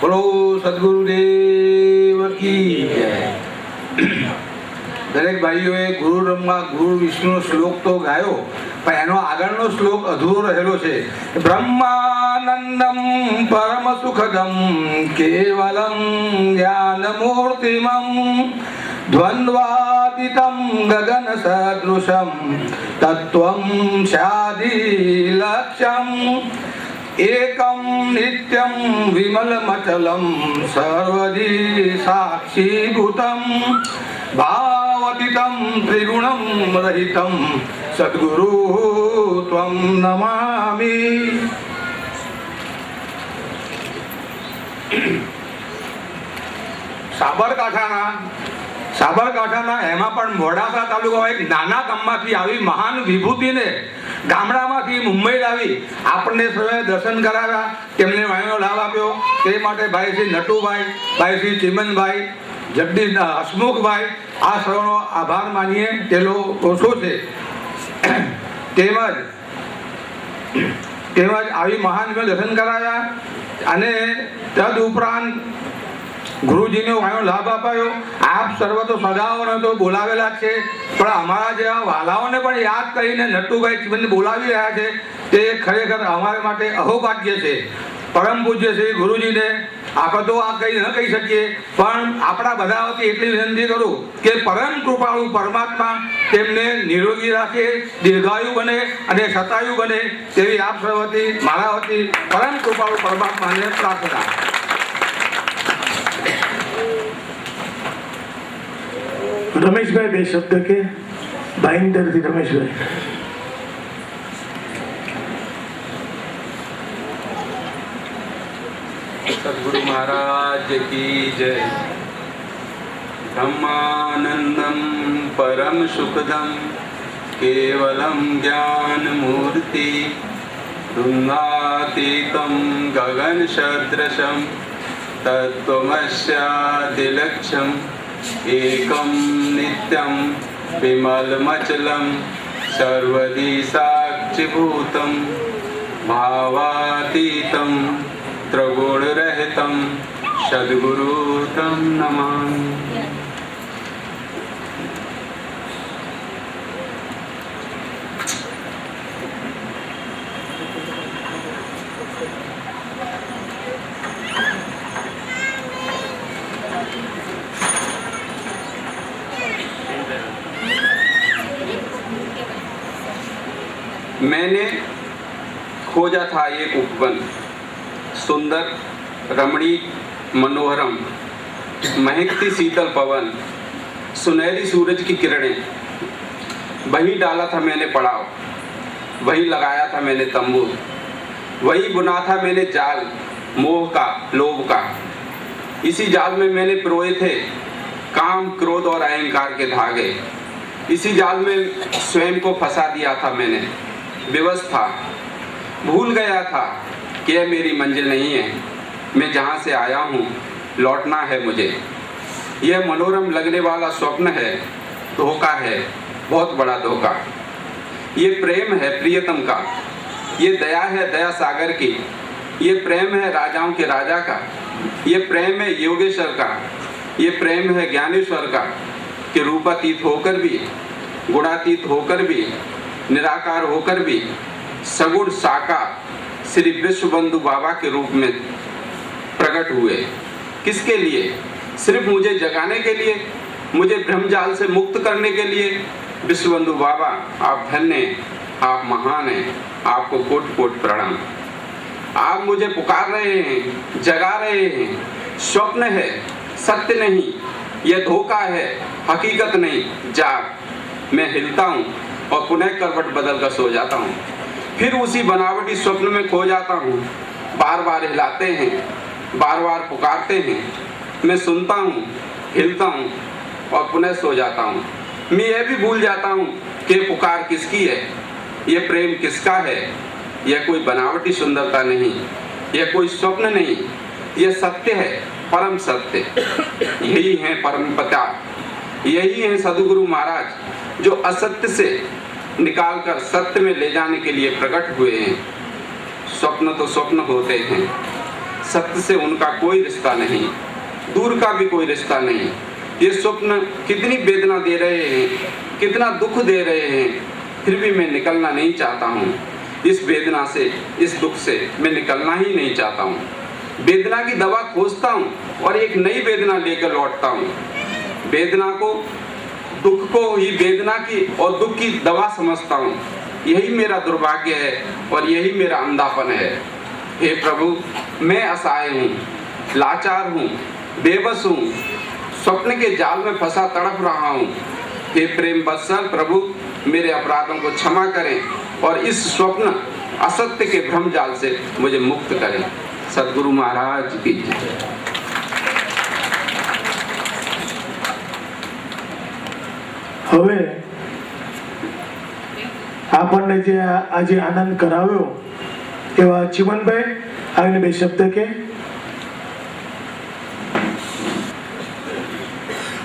બોલો સદગુરુદેવ કી જય। દરેક ભાઈઓએ ગુરુ બ્રહ્મા ગુરુ વિષ્ણુ શ્લોક તો ગાયો, પણ એનો આગળનો શ્લોક અધૂરો રહેલો છે। બ્રહ્માનંદમ પરમ સુખદમ કેવલમ જ્ઞાન મૂર્તિમમ દ્વંદ્વાતીતમ ગગન સદૃશમ તત્વમ સ્યાદિ લક્ષ્યમ एकम नित्यम विमलमचलम सर्वदि साक्षीभूतम भावातीतम त्रिगुणम रहितम सद्गुरु त्वं नमामि। સાબરકાંઠાના એમાં પણ મોડાસા તાલુકામાં એક નાના ગામમાંથી આવી મહાન વિભૂતિને ગામડામાંથી મુંબઈ લાવી આપણને સૌએ દર્શન કરાવ્યા, તેમને વાણીનો લાભ આપ્યો। તે માટે ભાઈ શ્રી નટુભાઈ, ભાઈ શ્રી ચિમનભાઈ, જગદીશ હસમુખભાઈ, આ સૌનો આભાર માનીએ તેલો ઓછો છે। તેમજ આવી મહાન દર્શન કરાવ્યા અને તદ ઉપરાંત ગુરુજીનો વાણીનો લાભ અપાયો। આપ સર્વ તો સદાઓને તો બોલાવેલા છે, પણ અમારા જેવા વાલાઓને પણ યાદ કરીને નટુભાઈ ચિમનને બોલાવી રહ્યા છે, તે ખરેખર અમારા માટે અહોભાગ્ય છે। પરમ પૂજ્ય શ્રી ગુરુજીને આપણે તો આ કંઈ ન કહી શકીએ, પણ આપણા બધા વતી એટલી વિનંતી કરું કે પરમ કૃપાળુ પરમાત્મા તેમને નિરોગી રાખે, દીર્ઘાયુ બને અને શતાયુ બને, તેવી આપ સર્વ વતી મારા વતી પરમ કૃપાળુ પરમાત્માને પ્રાર્થના। रमेशभाई बे शब्द के भाईंदर थी। रमेशभाई सद्गुरु महाराज की जय। ब्रह्मानंदम परम सुखदम केवलम ज्ञान मूर्ति द्वंद्वातीतं गगन सदृशम तत्त्वमस्यादिलक्ष्यम एकम नित्यम विमलमचलम सर्वदि साक्षीभूतम भावातीतम त्रिगुणरहितम सद्गुरु तं नमामि। मैंने खोजा था एक उपवन, सुंदर रमणीक मनोहरम, महकती शीतल पवन, सुनहरी सूरज की किरणें। वही डाला था मैंने पड़ाव, वही लगाया था मैंने तंबू, वही बुना था मैंने जाल मोह का, लोभ का। इसी जाल में मैंने पिरोए थे काम, क्रोध और अहंकार के धागे। इसी जाल में स्वयं को फंसा दिया था मैंने, विवश था, भूल गया था कि यह मेरी मंजिल नहीं है। मैं जहाँ से आया हूँ लौटना है मुझे। यह मनोरम लगने वाला स्वप्न है, धोखा है, बहुत बड़ा धोखा। ये प्रेम है प्रियतम का, ये दया है दया सागर की, ये प्रेम है राजाओं के राजा का, ये प्रेम है योगेश्वर का, ये प्रेम है ज्ञानेश्वर का, कि रूपातीत होकर भी, गुणातीत होकर भी, निराकार होकर भी सगुण साकार श्री विश्वबंधु बाबा के रूप में प्रकट हुए। किसके लिए? सिर्फ मुझे जगाने के लिए, मुझे ब्रह्मजाल से मुक्त करने के लिए। विश्वबंधु बाबा आप धन्य हैं, आप महान हैं, आपको कोटि कोटि प्रणाम। आप मुझे पुकार रहे हैं, जगा रहे हैं। स्वप्न है, सत्य नहीं, यह धोखा है, हकीकत नहीं। जाग, मैं हिलता हूँ और पुनः करवट बदल कर सो जाता हूँ, फिर उसी बनावटी स्वप्न में खो जाता हूँ। बार बार हिलाते हैं, बार बार पुकारते हैं, मैं सुनता हूँ, हिलता हूँ और पुनः सो जाता हूँ। मैं यह भी भूल जाता हूँ कि पुकार किसकी है, यह प्रेम किसका है। यह कोई बनावटी सुंदरता नहीं, यह कोई स्वप्न नहीं, यह सत्य है, परम सत्य। यही है परम पिता, यही है सद्गुरु महाराज, जो असत्य से निकालकर सत्य में ले जाने के लिए प्रकट हुए हैं। स्वप्न तो स्वप्न होते हैं, सत्य से उनका कोई रिश्ता नहीं, दूर का भी कोई रिश्ता नहीं। ये स्वप्न कितनी वेदना दे रहे हैं, कितना दुख दे रहे हैं, फिर भी मैं निकलना नहीं चाहता हूँ। इस वेदना से, इस दुख से मैं निकलना ही नहीं चाहता हूँ। वेदना की दवा खोजता हूँ और एक नई वेदना लेकर लौटता हूँ। वेदना को, दुख को ही वेदना की और दुख की दवा समझता हूँ। यही मेरा दुर्भाग्य है और यही मेरा अंधापन है। हे प्रभु, मैं असहाय हूँ, लाचार हूँ, बेबस हूँ, स्वप्न के जाल में फंसा तड़प रहा हूँ। हे प्रेम वत्सल प्रभु, मेरे अपराधों को क्षमा करें और इस स्वप्न असत्य के भ्रम जाल से मुझे मुक्त करें। सद्गुरु महाराज की जय। હવે આપણને જે આજે આનંદ કરાવ્યો એવા ચીમનભાઈ આવીને બે શબ્દ કે.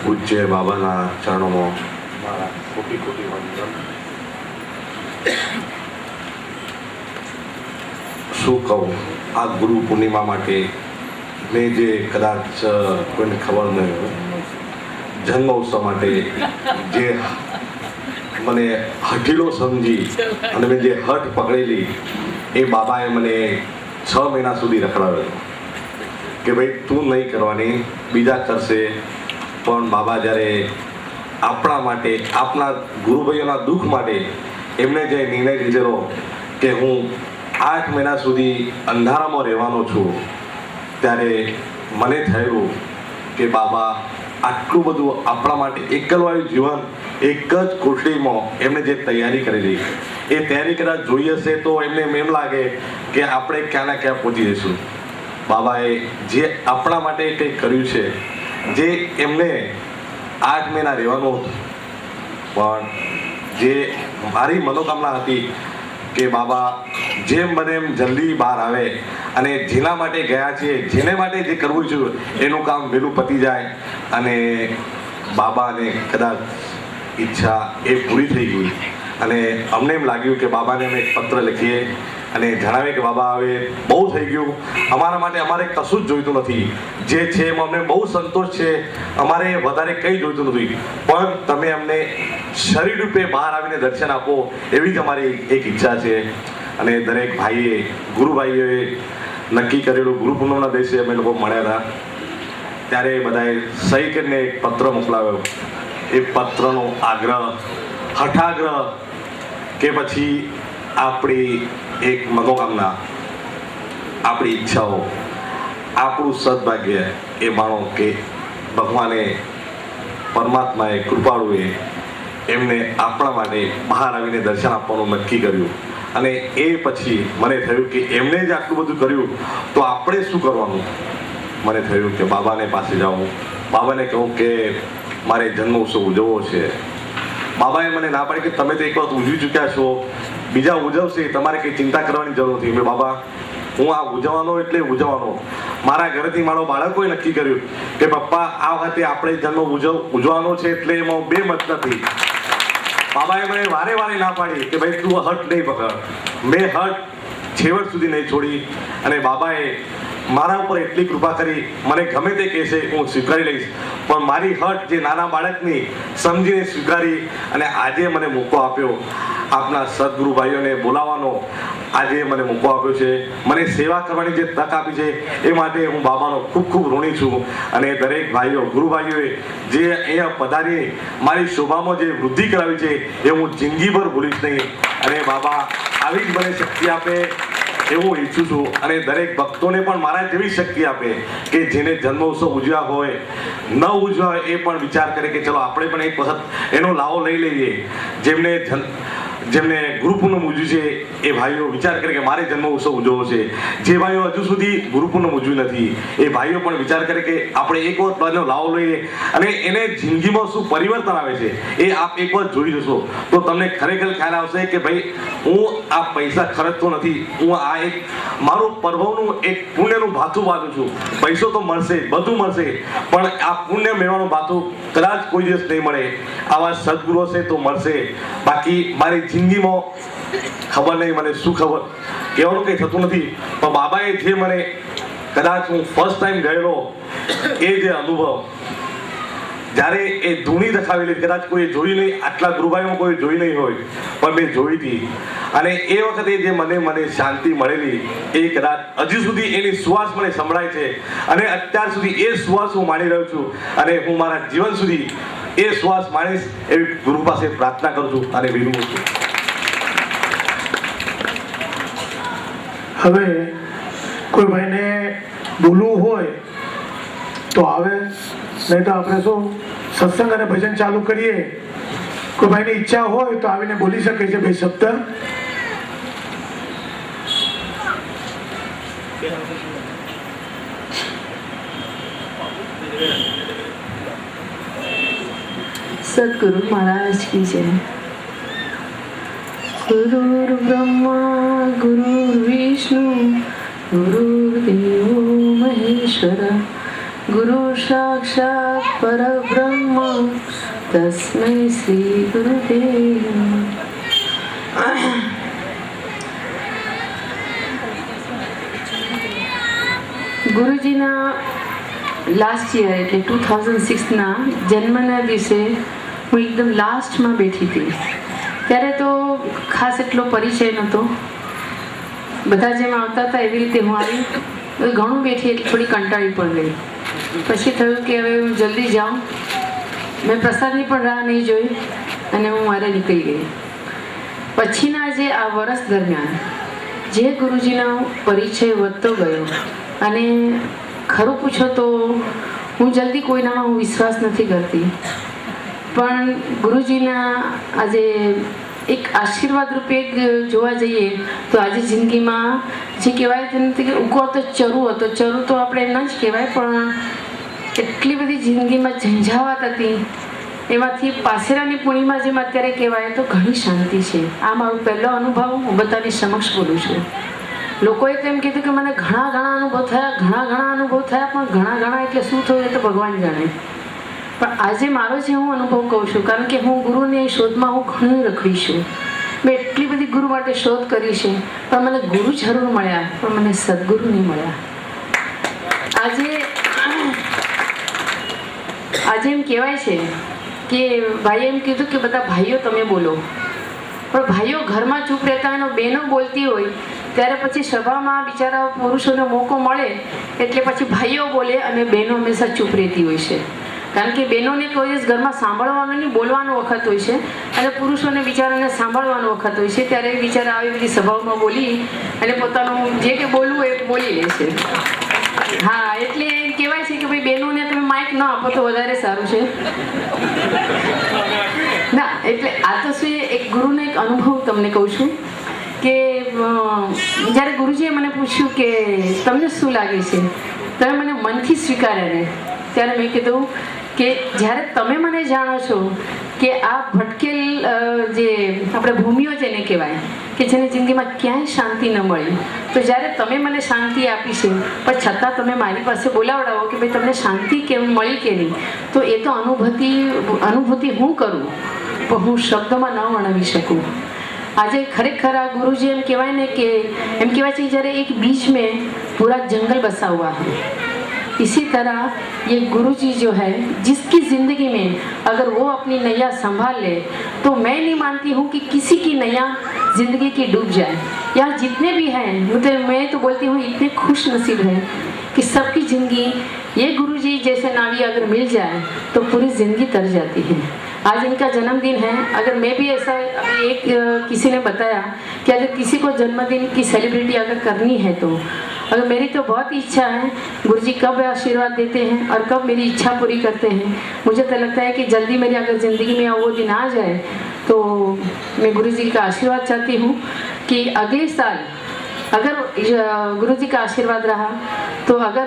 પૂજ્ય બાબાના ચરણોમાં મારા કોટી કોટી વંદન. શું કહું, આ ગુરુ પૂર્ણિમા માટે મેં જે કદાચ કોઈને ખબર નહીં હોય, જન્મોત્સવ માટે જે મને હઠીલો સમજી અને મેં જે હઠ પકડેલી, એ બાબાએ મને 6 મહિના સુધી રખડાવ્યો કે ભાઈ તું નહીં કરવાની, બીજા કરશે. પણ બાબા જ્યારે આપણા માટે, આપણા ગુરુભાઈઓના દુઃખ માટે એમણે જે નિર્ણય લીધેલો કે હું 8 મહિના સુધી અંધારામાં રહેવાનો છું, ત્યારે મને થયું કે બાબા આટલું બધું આપણા માટે એકલવાયું જીવન, એક જ કોઠડીમાં એમણે જે તૈયારી કરેલી, એ તૈયારી કદાચ જોઈ હશે તો એમને એમ લાગે કે આપણે ક્યાં ના ક્યાં પહોંચી જઈશું. બાબાએ જે આપણા માટે કંઈક કર્યું છે, જે એમને 8 મહિના રહેવાનું હતું, પણ જે મારી મનોકામના હતી કે બાબા જેમ બને એમ જલ્દી બહાર આવે અને જેના માટે ગયા છે, જેને માટે જે કરવું છે એનું કામ વહેલું પતી જાય. અને બાબાને કદાચ ઈચ્છા એ પૂરી થઈ ગઈ અને અમને એમ લાગ્યું કે બાબાને અમે એક પત્ર લખીએ અને જણાવીએ કે બાબા હવે બહુ થઈ ગયું, અમારા માટે અમારે કશું જ જોઈતું નથી, જે છે એમાં અમને બહુ સંતોષ છે, અમારે વધારે કંઈ જોઈતું નથી, પણ તમે અમને શરીર રૂપે બહાર આવીને દર્શન આપો, એવી જ અમારી એક ઈચ્છા છે. અને દરેક ભાઈએ, ગુરુભાઈઓએ નક્કી કરેલું ગુરુ પૂર્ણિમાના દિવસે અમે લોકો મળ્યા હતા, ત્યારે બધાએ સહી કરીને એક પત્ર મોકલાવ્યો. એ પત્રનો આગ્રહ, હઠાગ્રહ કે પછી આપણી એક મનોકામના, આપણી ઈચ્છાઓ, આપણું સદભાગ્ય એ માનો કે ભગવાને, પરમાત્માએ, કૃપાળુએ એમને આપણા માટે બહાર આવીને દર્શન આપવાનું નક્કી કર્યું. અને એ પછી મને થયું કે એમને જ આટલું બધું કર્યું તો આપણે શું કરવાનું. મને થયું કે બાબાને પાસે જાઉં, બાબાને કહું કે મારે જન્મોત્સવ ઉજવવો છે. બાબાએ મને ના પાડી કે તમે તો એક વખત ઉજવી ચૂક્યા છો, બીજા ઉજવશે, તમારે કંઈ ચિંતા કરવાની જરૂર નથી. મેં બાબા, હું આ ઉજવવાનો એટલે ઉજવવાનો. મારા ઘરેથી મારો બાળકોએ નક્કી કર્યું કે પપ્પા આ વખતે આપણે જન્મ ઉજવવાનો છે, એટલે એમાં બે મત નથી. બાબાએ મને વારે વારે ના પાડી કે ભાઈ તું હટ નહીં પકડ. મેં હટ છેવટ સુધી નહીં છોડી અને બાબાએ મારા ઉપર એટલી કૃપા કરી, મને ગમે તે કહેશે હું સ્વીકારી લઈશ, પણ મારી હટ જે નાના બાળકની સમજીને સ્વીકારી અને આજે મને મોકો આપ્યો, આપના સદગુરુ ભાઈઓને બોલાવવાનો આજે મને મોકો આપ્યો છે, મને સેવા કરવાની જે તક આપી છે, એ માટે હું બાબાનો ખૂબ ખૂબ ઋણી છું. અને દરેક ભાઈઓ, ગુરુ ભાઈઓએ જે અહીંયા પધારી મારી શોભામાં જે વૃદ્ધિ કરાવી છે, એ હું જિંદગીભર ભૂલીશ નહીં. અને બાબા આવી જ મને શક્તિ આપે એવું ઈચ્છું છું. અને દરેક ભક્તોને પણ મારા જેવી શક્તિ આપે કે જેને જન્મોત્સવ ઉજવ્યા હોય, ન ઉજવ્યા હોય, એ પણ વિચાર કરે કે ચલો આપણે પણ એક વખત એનો લાવો લઈ લઈએ. જેમને ગુરુ પૂનમ ઉજવ્યું છે એ ભાઈઓ વિચાર કરે કે મારે જન્મોત્સવ ઉજવવો છે. જે ભાઈઓ હજુ સુધી ગુરુ પૂનમ ઉજવી નથી, એ ભાઈઓ પણ વિચાર કરે કે આપણે એક વખત એનો લાવો લઈએ અને એને જિંદગીમાં શું પરિવર્તન આવે છે એ આપ એક વખત જોઈ જશો તો તમને ખરેખર ખ્યાલ આવશે કે ભાઈ હું આ પૈસા ખર્ચતો નથી, હું આ એક મારું પર્વનું એક પુણ્યનું ભાથું બાંધું છું. પૈસો તો મળશે, બધું મળશે, પણ આ પુણ્ય મેળવાનું ભાથું કદાચ કોઈ દિવસ નહીં મળે. આવા સદગુરુ હશે તો મળશે. બાકી મારી જિંદગીમાં ખબર નહીં મને શું ખબર, કહેવાનું કંઈ થતું નથી. પણ બાબાએ જે મને કદાચ હું ફર્સ્ટ ટાઈમ ગયેલો એ જે અનુભવ, જ્યારે એ ધૂણી રખાવેલી કદાચ કોઈ જોઈ નહીં, આટલા ગુરુભાઈમાં કોઈ જોઈ નહીં હોય પણ મેં જોઈ હતી. અને એ વખતે જે મને શાંતિ મળેલી એ કદાચ હજુ સુધી એની સુવાસ મને સંભળાય છે. અને અત્યાર સુધી એ સુવાસ હું માણી રહ્યો છું અને હું મારા જીવન સુધી એ સુવાસ માણીશ એવી ગુરુ પાસે પ્રાર્થના કરું છું અને વિનવું છું. હવે કોઈ ભાઈને બોલવું હોય તો આવે, નહીં તો આપણે શું સત્સંગ અને ભજન ચાલુ કરીએ. કોઈ ભાઈની ઈચ્છા હોય તો આવીને બોલી શકે છે 2 શબ્દ. सदगुरु महाराज की जय। गुरुर् ब्रह्मा गुरुर्विष्णु गुरुर्देवो महेश्वर गुरु साक्षात् परब्रह्म तस्मै श्री गुरुदेव नमः। ગુરુજીના લાસ્ટ યર એટલે 2006ના જન્મના દિવસે હું એકદમ લાસ્ટમાં બેઠી હતી. ત્યારે તો ખાસ એટલો પરિચય નહોતો. બધા જેમ આવતા હતા એવી રીતે હું આવી. ઘણું બેઠી એટલે થોડી કંટાળી પણ ગઈ. પછી થયું કે હવે હું જલ્દી જાઉં. મેં પ્રસાદની પણ રાહ નહીં જોઈ અને હું મારે નીકળી ગઈ. પછીના જે આ વર્ષ દરમિયાન જે ગુરુજીનો પરિચય વધતો ગયો અને ખરું પૂછો તો હું જલ્દી કોઈનામાં હું વિશ્વાસ નથી કરતી, પણ ગુરુજીના આજે એક આશીર્વાદ રૂપે જોવા જઈએ તો આજે જિંદગીમાં જે કહેવાય તે નથી કે ઉકો તો ચરુ હતો. ચરુ તો આપણે ન જ કહેવાય, પણ એટલી બધી જિંદગીમાં ઝંઝાવાત હતી. એમાંથી પાસેરાની પૂર્ણિમા જેમ અત્યારે કહેવાય તો ઘણી શાંતિ છે. આ મારો પહેલો અનુભવ હું બધાની સમક્ષ બોલું છું. લોકોએ તો એમ કીધું કે મને ઘણા અનુભવ થયા, ઘણા અનુભવ થયા, પણ ઘણા એટલે શું થયું એ તો ભગવાન જાણે. પણ આજે મારો જે હું અનુભવ કહું છું, કારણ કે હું ગુરુની શોધમાં હું ઘણું રખડી છું. મેં એટલી બધી ગુરુ માટે શોધ કરી છે, પણ મને ગુરુ જરૂર મળ્યા, પણ મને સદગુરુ નહીં મળ્યા. આજે એમ કહેવાય છે કે ભાઈએ એમ કીધું કે બધા ભાઈઓ તમે બોલો, પણ ભાઈઓ ઘરમાં ચૂપ રહેતા હોય, બહેનો બોલતી હોય ત્યારે પછી સભામાં બિચારા પુરુષોને મોકો મળે એટલે પછી ભાઈઓ બોલે અને બહેનો હંમેશા ચૂપ રહેતી હોય છે. કારણ કે બહેનોને કોઈ દિવસ ઘરમાં સાંભળવાનો નહીં, બોલવાનો વખત હોય છે, અને પુરુષોને બિચારાને સાંભળવાનો વખત હોય છે. ત્યારે બિચારા આવી બધી સભાઓમાં બોલી અને પોતાનું જે કે બોલવું એ બોલી લે છે. હા, એટલે કહેવાય છે કે ભાઈ બહેનોને તમે માઇક ન આપો તો વધારે સારું છે. ના, એટલે આ તો શું એક ગુરુનો એક અનુભવ તમને કહું છું કે જ્યારે ગુરુજીએ મને પૂછ્યું કે તમને શું લાગે છે, તમે મને મનથી સ્વીકાર્યા ને, ત્યારે મેં કીધું કે જ્યારે તમે મને જાણો છો કે આ ભટકેલ જે આપણે ભૂમિઓ જેને કહેવાય કે જેને જિંદગીમાં ક્યાંય શાંતિ ન મળી, તો જ્યારે તમે મને શાંતિ આપી છે પણ છતાં તમે મારી પાસે બોલાવડાવો કે ભાઈ તમને શાંતિ કેમ મળી કે નહીં, તો એ તો અનુભૂતિ હું કરું પણ હું શબ્દોમાં ન વર્ણવી શકું. આજે ખરેખર આ गुरुजी એમ કહેવાય ને કે એમ કહેવાય છે જ્યારે એક बीच में पूरा जंगल बसा हुआ है, इसी तरह ये गुरुजी जो है जिसकी ज़िंदगी में अगर वो अपनी नैया संभाल ले तो मैं नहीं मानती हूँ कि किसी की नैया ज़िंदगी की डूब जाए. यहाँ जितने भी हैं मैं तो बोलती हूँ इतने खुश नसीब हैं कि सबकी ज़िंदगी ये गुरुजी जैसे नावी अगर मिल जाए तो पूरी ज़िंदगी तर जाती है. आज इनका जन्मदिन है. अगर मैं भी ऐसा अभी एक किसी ने बताया कि अगर किसी को जन्मदिन की सेलिब्रिटी अगर करनी है तो अगर मेरी तो बहुत ही इच्छा है गुरुजी कब आशीर्वाद देते हैं और कब मेरी इच्छा पूरी करते हैं. मुझे तो लगता है कि जल्दी मेरी अगर ज़िंदगी में वो दिन आ जाए तो मैं गुरुजी का आशीर्वाद चाहती हूँ कि अगले साल अगर गुरुजी का आशीर्वाद रहा तो अगर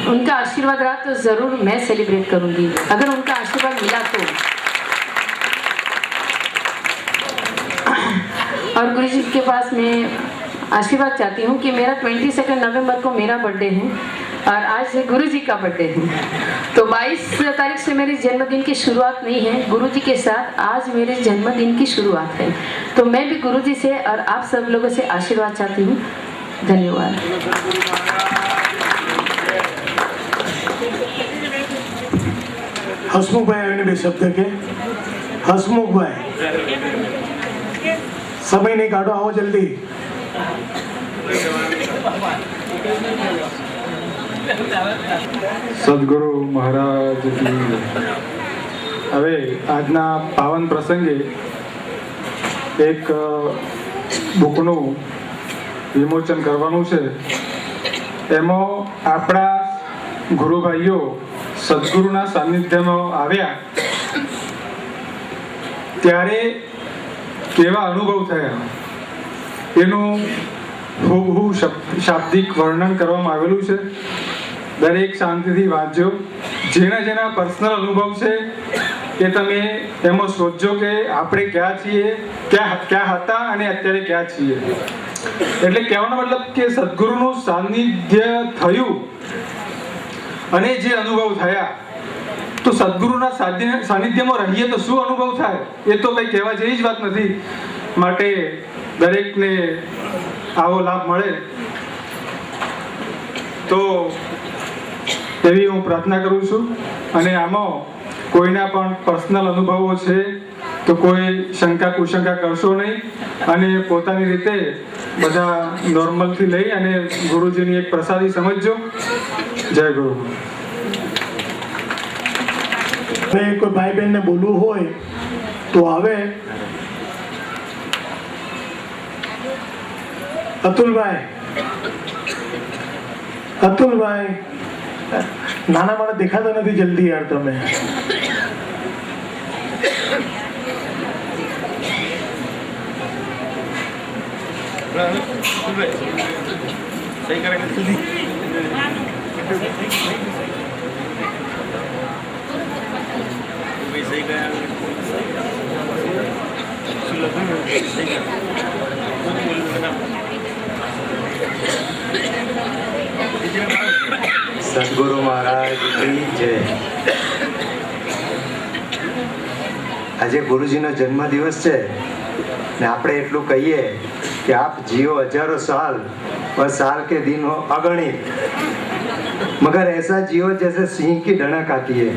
उनका आशीर्वाद रहा तो ज़रूर मैं सेलिब्रेट करूँगी, अगर उनका आशीर्वाद मिला तो. और गुरुजी के पास मैं आशीर्वाद चाहती हूँ कि मेरा 22 नवंबर को मेरा बर्थडे है और आज गुरुजी का बर्थडे है, तो 22 तारीख से मेरे जन्मदिन की शुरुआत नहीं है, गुरुजी के साथ आज मेरे जन्मदिन की शुरुआत है. तो मैं भी गुरुजी से और आप सब लोगों से आशीर्वाद चाहती हूँ. ધન્યવાદ. હસમુખભાઈ આવીને બે શબ્દ કે. હસમુખભાઈ, સમય નહીં કાઢો, આવો જલ્દી. સદગુરુ મહારાજ કી જય. હવે આજના પાવન પ્રસંગે એક બુકનું વિમોચન કરવાનું છે. એમાં આપણા ગુરુભાઈઓ સદગુરુના સાનિધ્યમાં આવ્યા ત્યારે કેવા અનુભવ થયા એનું ખૂબ શાબ્દિક વર્ણન કરવામાં આવેલું છે. દરેક શાંતિથી વાંચજો. જેના જેના પર્સનલ અનુભવ છે એ તમે એમાં સોચજો કે આપણે ક્યાં છીએ, ક્યાં હતા અને અત્યારે ક્યાં છીએ. એટલે કહેવાનો મતલબ કે સદગુરુનું સાનિધ્ય થયું અને જે અનુભવ થયા, તો સદગુરુના સાનિધ્યમાં રહીએ તો શું અનુભવ થાય એ તો કંઈ કહેવા જેવી જ વાત નથી. માટે દરેકને આવો લાભ મળે તો એવી હું પ્રાર્થના કરું છું. અને આમાં કોઈના પણ પર્સનલ અનુભવો છે તો કોઈ શંકા કુશંકા કરશો નહીં અને પોતાની રીતે બધા નોર્મલથી લઈ અને ગુરુજીની એક પ્રસાદી સમજજો. જય ગુરુ. હવે કોઈ ભાઈ બહેનને બોલવું હોય તો આવે. અતુલભાઈ, અતુલભાઈ, નાના માણસ દેખાતા નથી, જલ્દી યાર તમે. સદગુરુ મહારાજ કી જય. આજે ગુરુજીનો જન્મદિવસ છે ને આપણે એટલું કહીએ કે આપ जियो हजारों साल और साल के दिन हो अगणित, मगर ऐसा जियो जैसे सिंह की डणक आती है.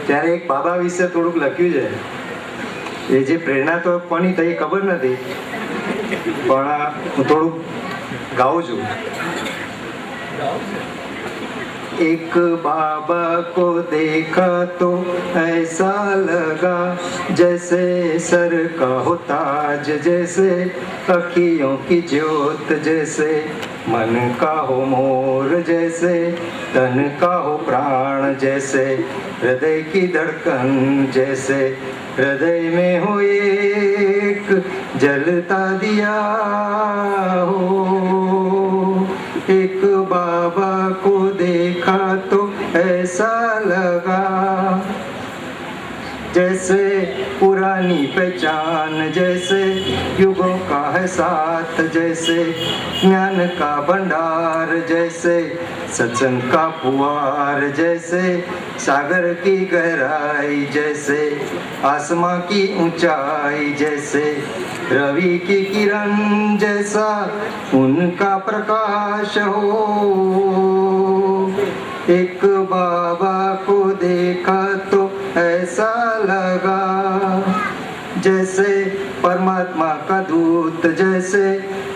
ત્યારે એક બાબા વિશે થોડુંક લખ્યું છે. એ જે પ્રેરણા તો કોની થઈ ખબર નથી, પણ હું થોડુંક गाओ जो. एक बाबा को देखा तो ऐसा लगा जैसे सर का हो ताज, जैसे अखियों की ज्योत, जैसे मन का हो मोर, जैसे तन का हो प्राण, जैसे हृदय की धड़कन, जैसे हृदय में हो एक जलता दिया हो. एक बाबा को देखा तो ऐसा लगा जैसे पुरानी पहचान, जैसे युगों का है साथ, जैसे ज्ञान का भंडार, जैसे सत्संग का फुहार, जैसे सागर की गहराई, जैसे आसमां की ऊंचाई, जैसे रवि की किरण, जैसा उनका प्रकाश हो. एक बाबा को देखा तो ऐसा लगा जैसे परमात्मा का दूत, जैसे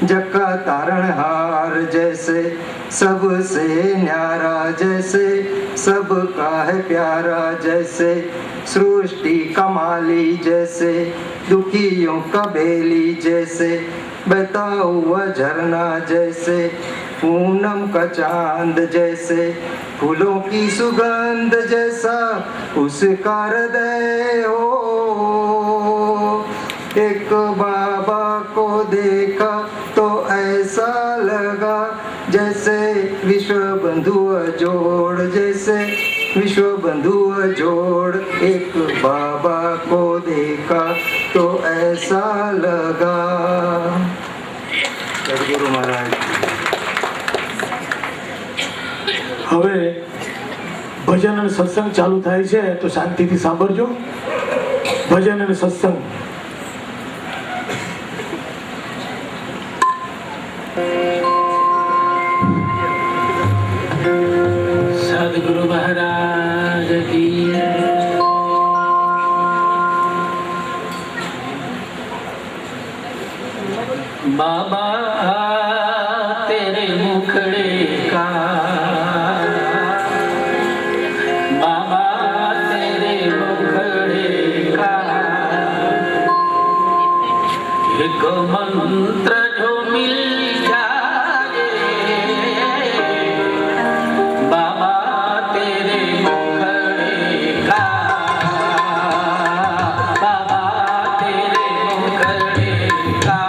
जग का तारणहार, जैसे सबसे न्यारा, जैसे सबका है प्यारा, जैसे सृष्टि का माली, जैसे दुखियों का बेली, जैसे बहता हुआ झरना, जैसे पूनम का चांद, जैसे फूलों की सुगंध, जैसा उसका हृदय हो. एक बाबा को देखा तो ऐसा लगा जैसे विश्व बंधु जोड़, जैसे विश्व बंधु जोड़. एक बाबा को देखा तो ऐसा लगा. सदगुरु महाराज. હવે ભજન અને સત્સંગ ચાલુ થાય છે તો શાંતિથી સાંભળજો. ભજન અને સત્સંગ. सदगुरु महाराज की बाबा तेरे मुखड़े का बाबा तेरे मुखड़े का एक मंत्र जो मिल जाए बाबा तेरे मुखड़े का बाबा तेरे मुखड़े का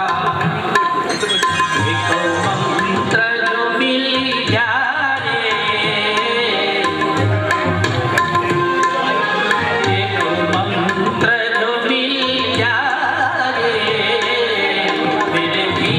एक मंत्र जो मिल जाए एक मंत्र जो मिल जाए मेरे भी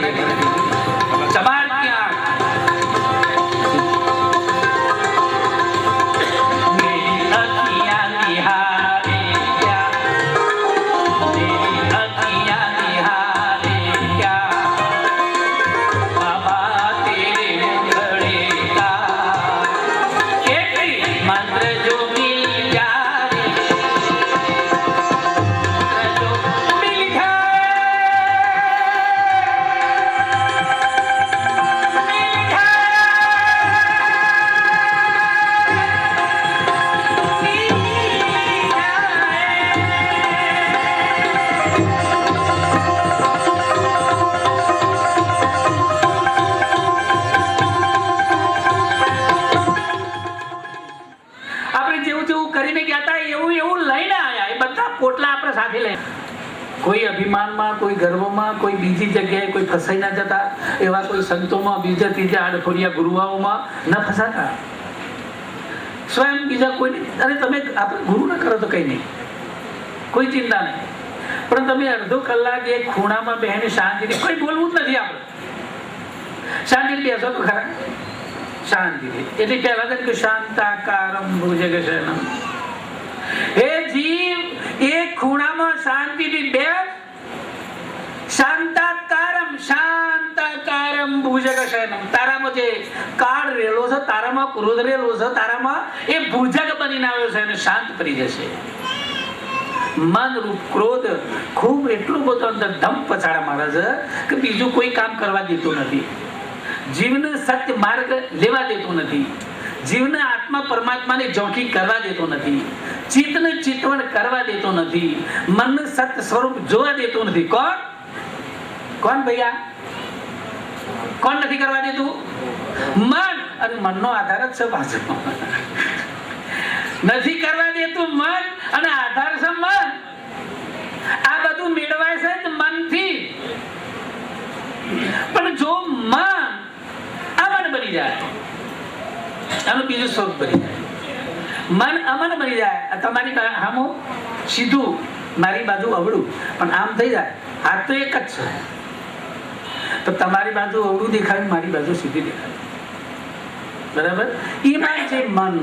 થઈ ગઈ. ચબાર ક્યાં મેરી અખિયાં નિહારે ક્યાં, મેરી અખિયાં નિહારે ક્યાં, બાબા તેરે મુખડે કા, કેટલી મંત્ર જો મિલ જાવે, મંત્ર જો મિલ આપણે જેવું જેવું કરીને ગયા હતા એવું એવું લઈને આવ્યા. એ બધા પોટલા આપણે સાથે લઈને, કોઈ અભિમાનમાં, કોઈ ગર્વમાં, કોઈ બીજી જગ્યાએ કોઈ ફસાઈ ના જતા, એવા કોઈ સંતોમાં, બીજા ત્રીજા આડખોડિયા ગુરુવાઓમાં ન ફસાતા. સ્વયં બીજા કોઈ, અરે તમે આપણે ગુરુ ના કરો તો કઈ નહીં, કોઈ ચિંતા નહીં, પણ તમે અડધો કલાક એક ખૂણામાં બેસીને શાંતિથી, કોઈ બોલવું જ નથી, આપણે શાંતિથી બેસો તો ખરા, શાંતિથી. એટલે કહેવાય છે કે શાંતાકારમ ભુજગશયનમ. હે જીવ, એક ખૂણામાં શાંતિથી બેસ. શાંતાકારમ, શાંતાકારમ ભુજગશયનમ. તારામાં જે કાળ રહેલો છે, તારામાં ક્રોધ રહેલો છે, તારામાં એ ભુજગ બનીને આવ્યો છે અને શાંત પડી જશે. મન રૂપ ક્રોધ ખૂબ એટલું બધું અંદર ધમ પછાડા મારે છે કે બીજું કોઈ કામ કરવા દેતું નથી. જીવને સત્ય માર્ગ લેવા દેતો નથી. જીવને આત્મા પરમાત્માને ઝોંકી કરવા દેતો નથી. ચિત્તને ચિતવણ કરવા દેતો નથી. મનને સત્ય સ્વરૂપ જોવા દેતો નથી. કોણ કોણ ભૈયા? કોણ નથી કરવા દેતું? મન. અને મનનો આધાર જ છે પાછો. નથી કરવા દેતું મન, અને આધાર છે મન. આ બધું મેળવાય છે જ મનથી. પણ જો મન અમન બની જાય, આનું બીજું સ્વરૂપ બની જાય. મન અમન બની જાય, તમારી સામુ સીધું, મારી બાજુ અવળું, પણ આમ થઈ જાય. હાથ તો એક જ છે, તો તમારી બાજુ અવળું દેખાય, મારી બાજુ સીધી દેખાય. બરાબર? એમાં છે મન.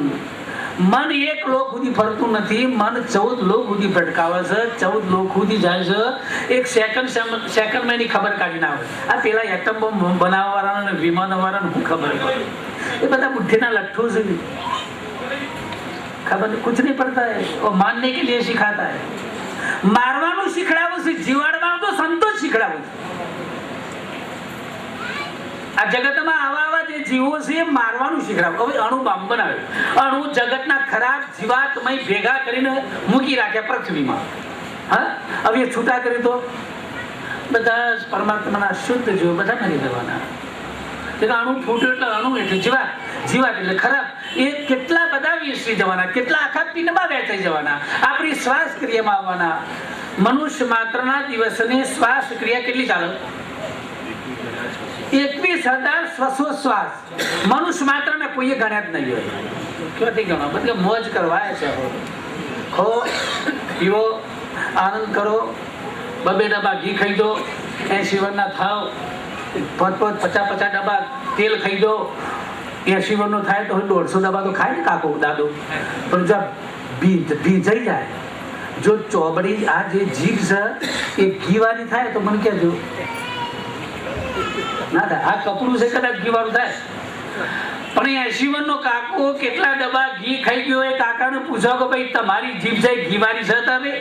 મન એક લોક સુધી ફરતું નથી, મન 14 લોક સુધી ભટકાવે છે, 14 લોક સુધી જાય છે. એક સેકન્ડમાં એની ખબર કાઢી ના આવે. આ પેલા એટમ બોમ્બ બનાવવા વાળા, વિમાન વાળાને શું ખબર પડે? એ બધા બુદ્ધિના લઠ્ઠો છે, ખબર કુછ નહીં પડતા है, और मारने के लिए सिखाता है. મારવાનું શીખડાવું છે, જીવાડવાનું તો સંતોષ શીખડાવું છે. આ જગતમાં આવા જે જીવો છે એ મારવાનું શીખડાવું. હવે અણુ બામ બનાવ્યો, અણુ જગતના ખરાબ જીવાતમય ભેગા કરીને મૂકી રાખ્યા પૃથ્વીમાં. હા, હવે એ છૂટા કરી તો બધા પરમાત્માના શુદ્ધ જીવો બધા મરી જવાના. અણુ ફૂટ્યું એટલે અણુ એટલે જીવાત, જીવાત એટલે ખરાબ. એ કેટલા બધા વિસરી જવાના, કેટલા આખા પિંડમાં વહેંચાઈ જવાના, આપણી શ્વાસ ક્રિયામાં આવવાના. મનુષ્ય માત્રના દિવસની શ્વાસ ક્રિયા કેટલી ચાલે? 21,000 શ્વાસોશ્વાસ. મનુષ્ય માત્ર ને કોઈએ ગણ્યા જ નહીં હોય. ક્યાંથી ગણો? બધા મોજ કરવા છે. ખો, પીવો, આનંદ કરો, 2 ડબ્બા ઘી ખાઈ દો, 80 વર્ષના થાવ, 50 ડબ્બા તેલ ખાઈ દો. 80 વર્ષનો થાય તો 150 ડબ્બા તો ખાય ને કાકો દાદો. પણ જો ભીંજાઈ જાય, જો ચોબડી આ જે જીભ છે એ ઘીવાળી થાય તો મને કહેજો ના થાય. આ કપડું છે કદાચ ઘીવાળું થાય, પણ 80 વર્ષનો કાકો કેટલા ડબ્બા ઘી ખાઈ ગયો, એ કાકાને પૂછો કે ભાઈ તમારી જીભ છે ઘીવાળી છે તમે?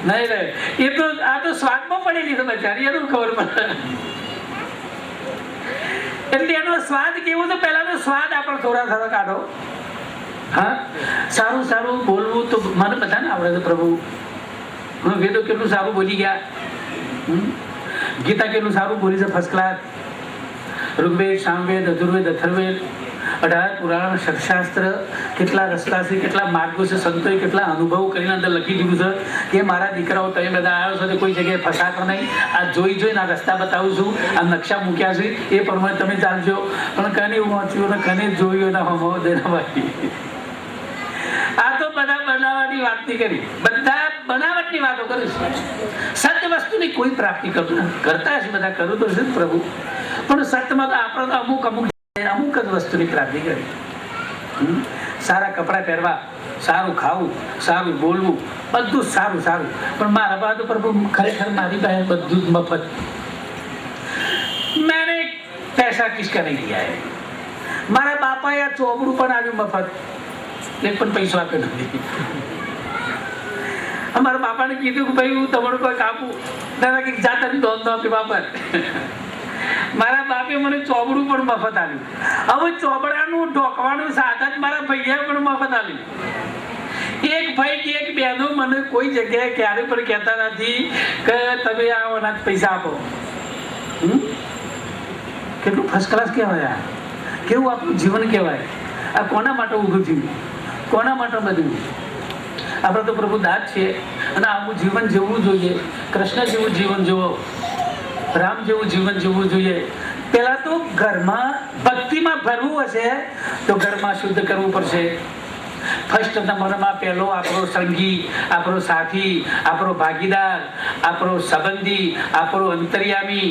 નહીં રે, એ તો આ તો સ્વાદમાં પડેલી છે બચારી, એનું ખબર પડે. એટલે એનો સ્વાદ કેવો છે, પહેલા તો સ્વાદ આપણે થોડા થોડા કાઢો. હા, સારું સારું બોલવું તો મને બધાને આવડે છે પ્રભુ. વેદો કેટલું સારું બોલી ગયા, ગીતા કેટલું સારું બોલી છે, ફર્સ્ટ ક્લાસ. ઋગ્વેદ, સામવેદ, અધુર્વેદ, અથર્વેદ, 18 પુરાણ, શસ્ત્રાસ્ત્ર, કેટલા રસ્તા છે, કેટલા માર્ગો છે, સંતોએ કેટલા અનુભવ કરીને અંદર લખી દીધું છે કે મારા દીકરાઓ તમે બધા આવ્યો છો કોઈ જગ્યાએ ફસાતો નહીં. આ જોઈને આ રસ્તા બતાવું છું, આ નકશા મૂક્યા છે, એ પ્રમાણે તમે ચાલજો. પણ કને વાંચ્યું ને કને જોયું ને હમો દેનાવાથી આ તો બધા બનાવવાની વાત નહીં કરી. બધા બનાવટની વાતો કરે છે. સત્ય વસ્તુની કોઈ પ્રાપ્તિ કરતું નથી. કરતા હશે બધા, કરું તો છે જ પ્રભુ, પણ સત્યમાં તો આપણે તો અમુક જ વસ્તુની પ્રાપ્તિ કરી. સારા કપડાં પહેરવા, સારું ખાવું, સારું બોલવું, બધું સારું સારું, પણ મારા પાસે તો પ્રભુ ખરેખર મારી પાસે બધું જ મફત. मैंने पैसा किसका नहीं दिया है. મારા બાપાએ આ ચોપડું પણ આવ્યું મફત, એક પણ પૈસો આપ્યો નથી. અમારા બાપાને કીધું કે ભાઈ હું તમારું કોઈ કાપું, દાદા કે જાતા દોન આપી બાપા. મારા બાપે મને ચોપડું પણ મફત આવ્યું. હવે ચોપડાનું ઢોકવાનું સાધન મારા ભૈયા પણ મફત આવ્યું. એક ભાઈ કે એક બહેનો મને કોઈ જગ્યાએ ક્યારે પણ કહેતા નથી કે તમે આ અનાજ પૈસા આપો. કેટલું ફર્સ્ટ ક્લાસ કહેવાય, આ કેવું આપણું જીવન કહેવાય. આ કોના માટે ઊભું થયું, કોના માટે બધું? આપણે તો પ્રભુ દાસ છે અને આવું જીવન જીવવું જોઈએ. કૃષ્ણ જેવું જીવન જીવો, રામ જેવું જીવન જીવવું જોઈએ. પહેલા તો ઘરમાં ભક્તિમાં ભરવું હશે તો ઘરમાં શુદ્ધ કરવું પડશે. ફર્સ્ટ નંબરમાં પહેલો આપણો સંગી, આપણો સાથી, આપણો ભાગીદાર, આપણો સંબંધી, આપણો અંતર્યામી,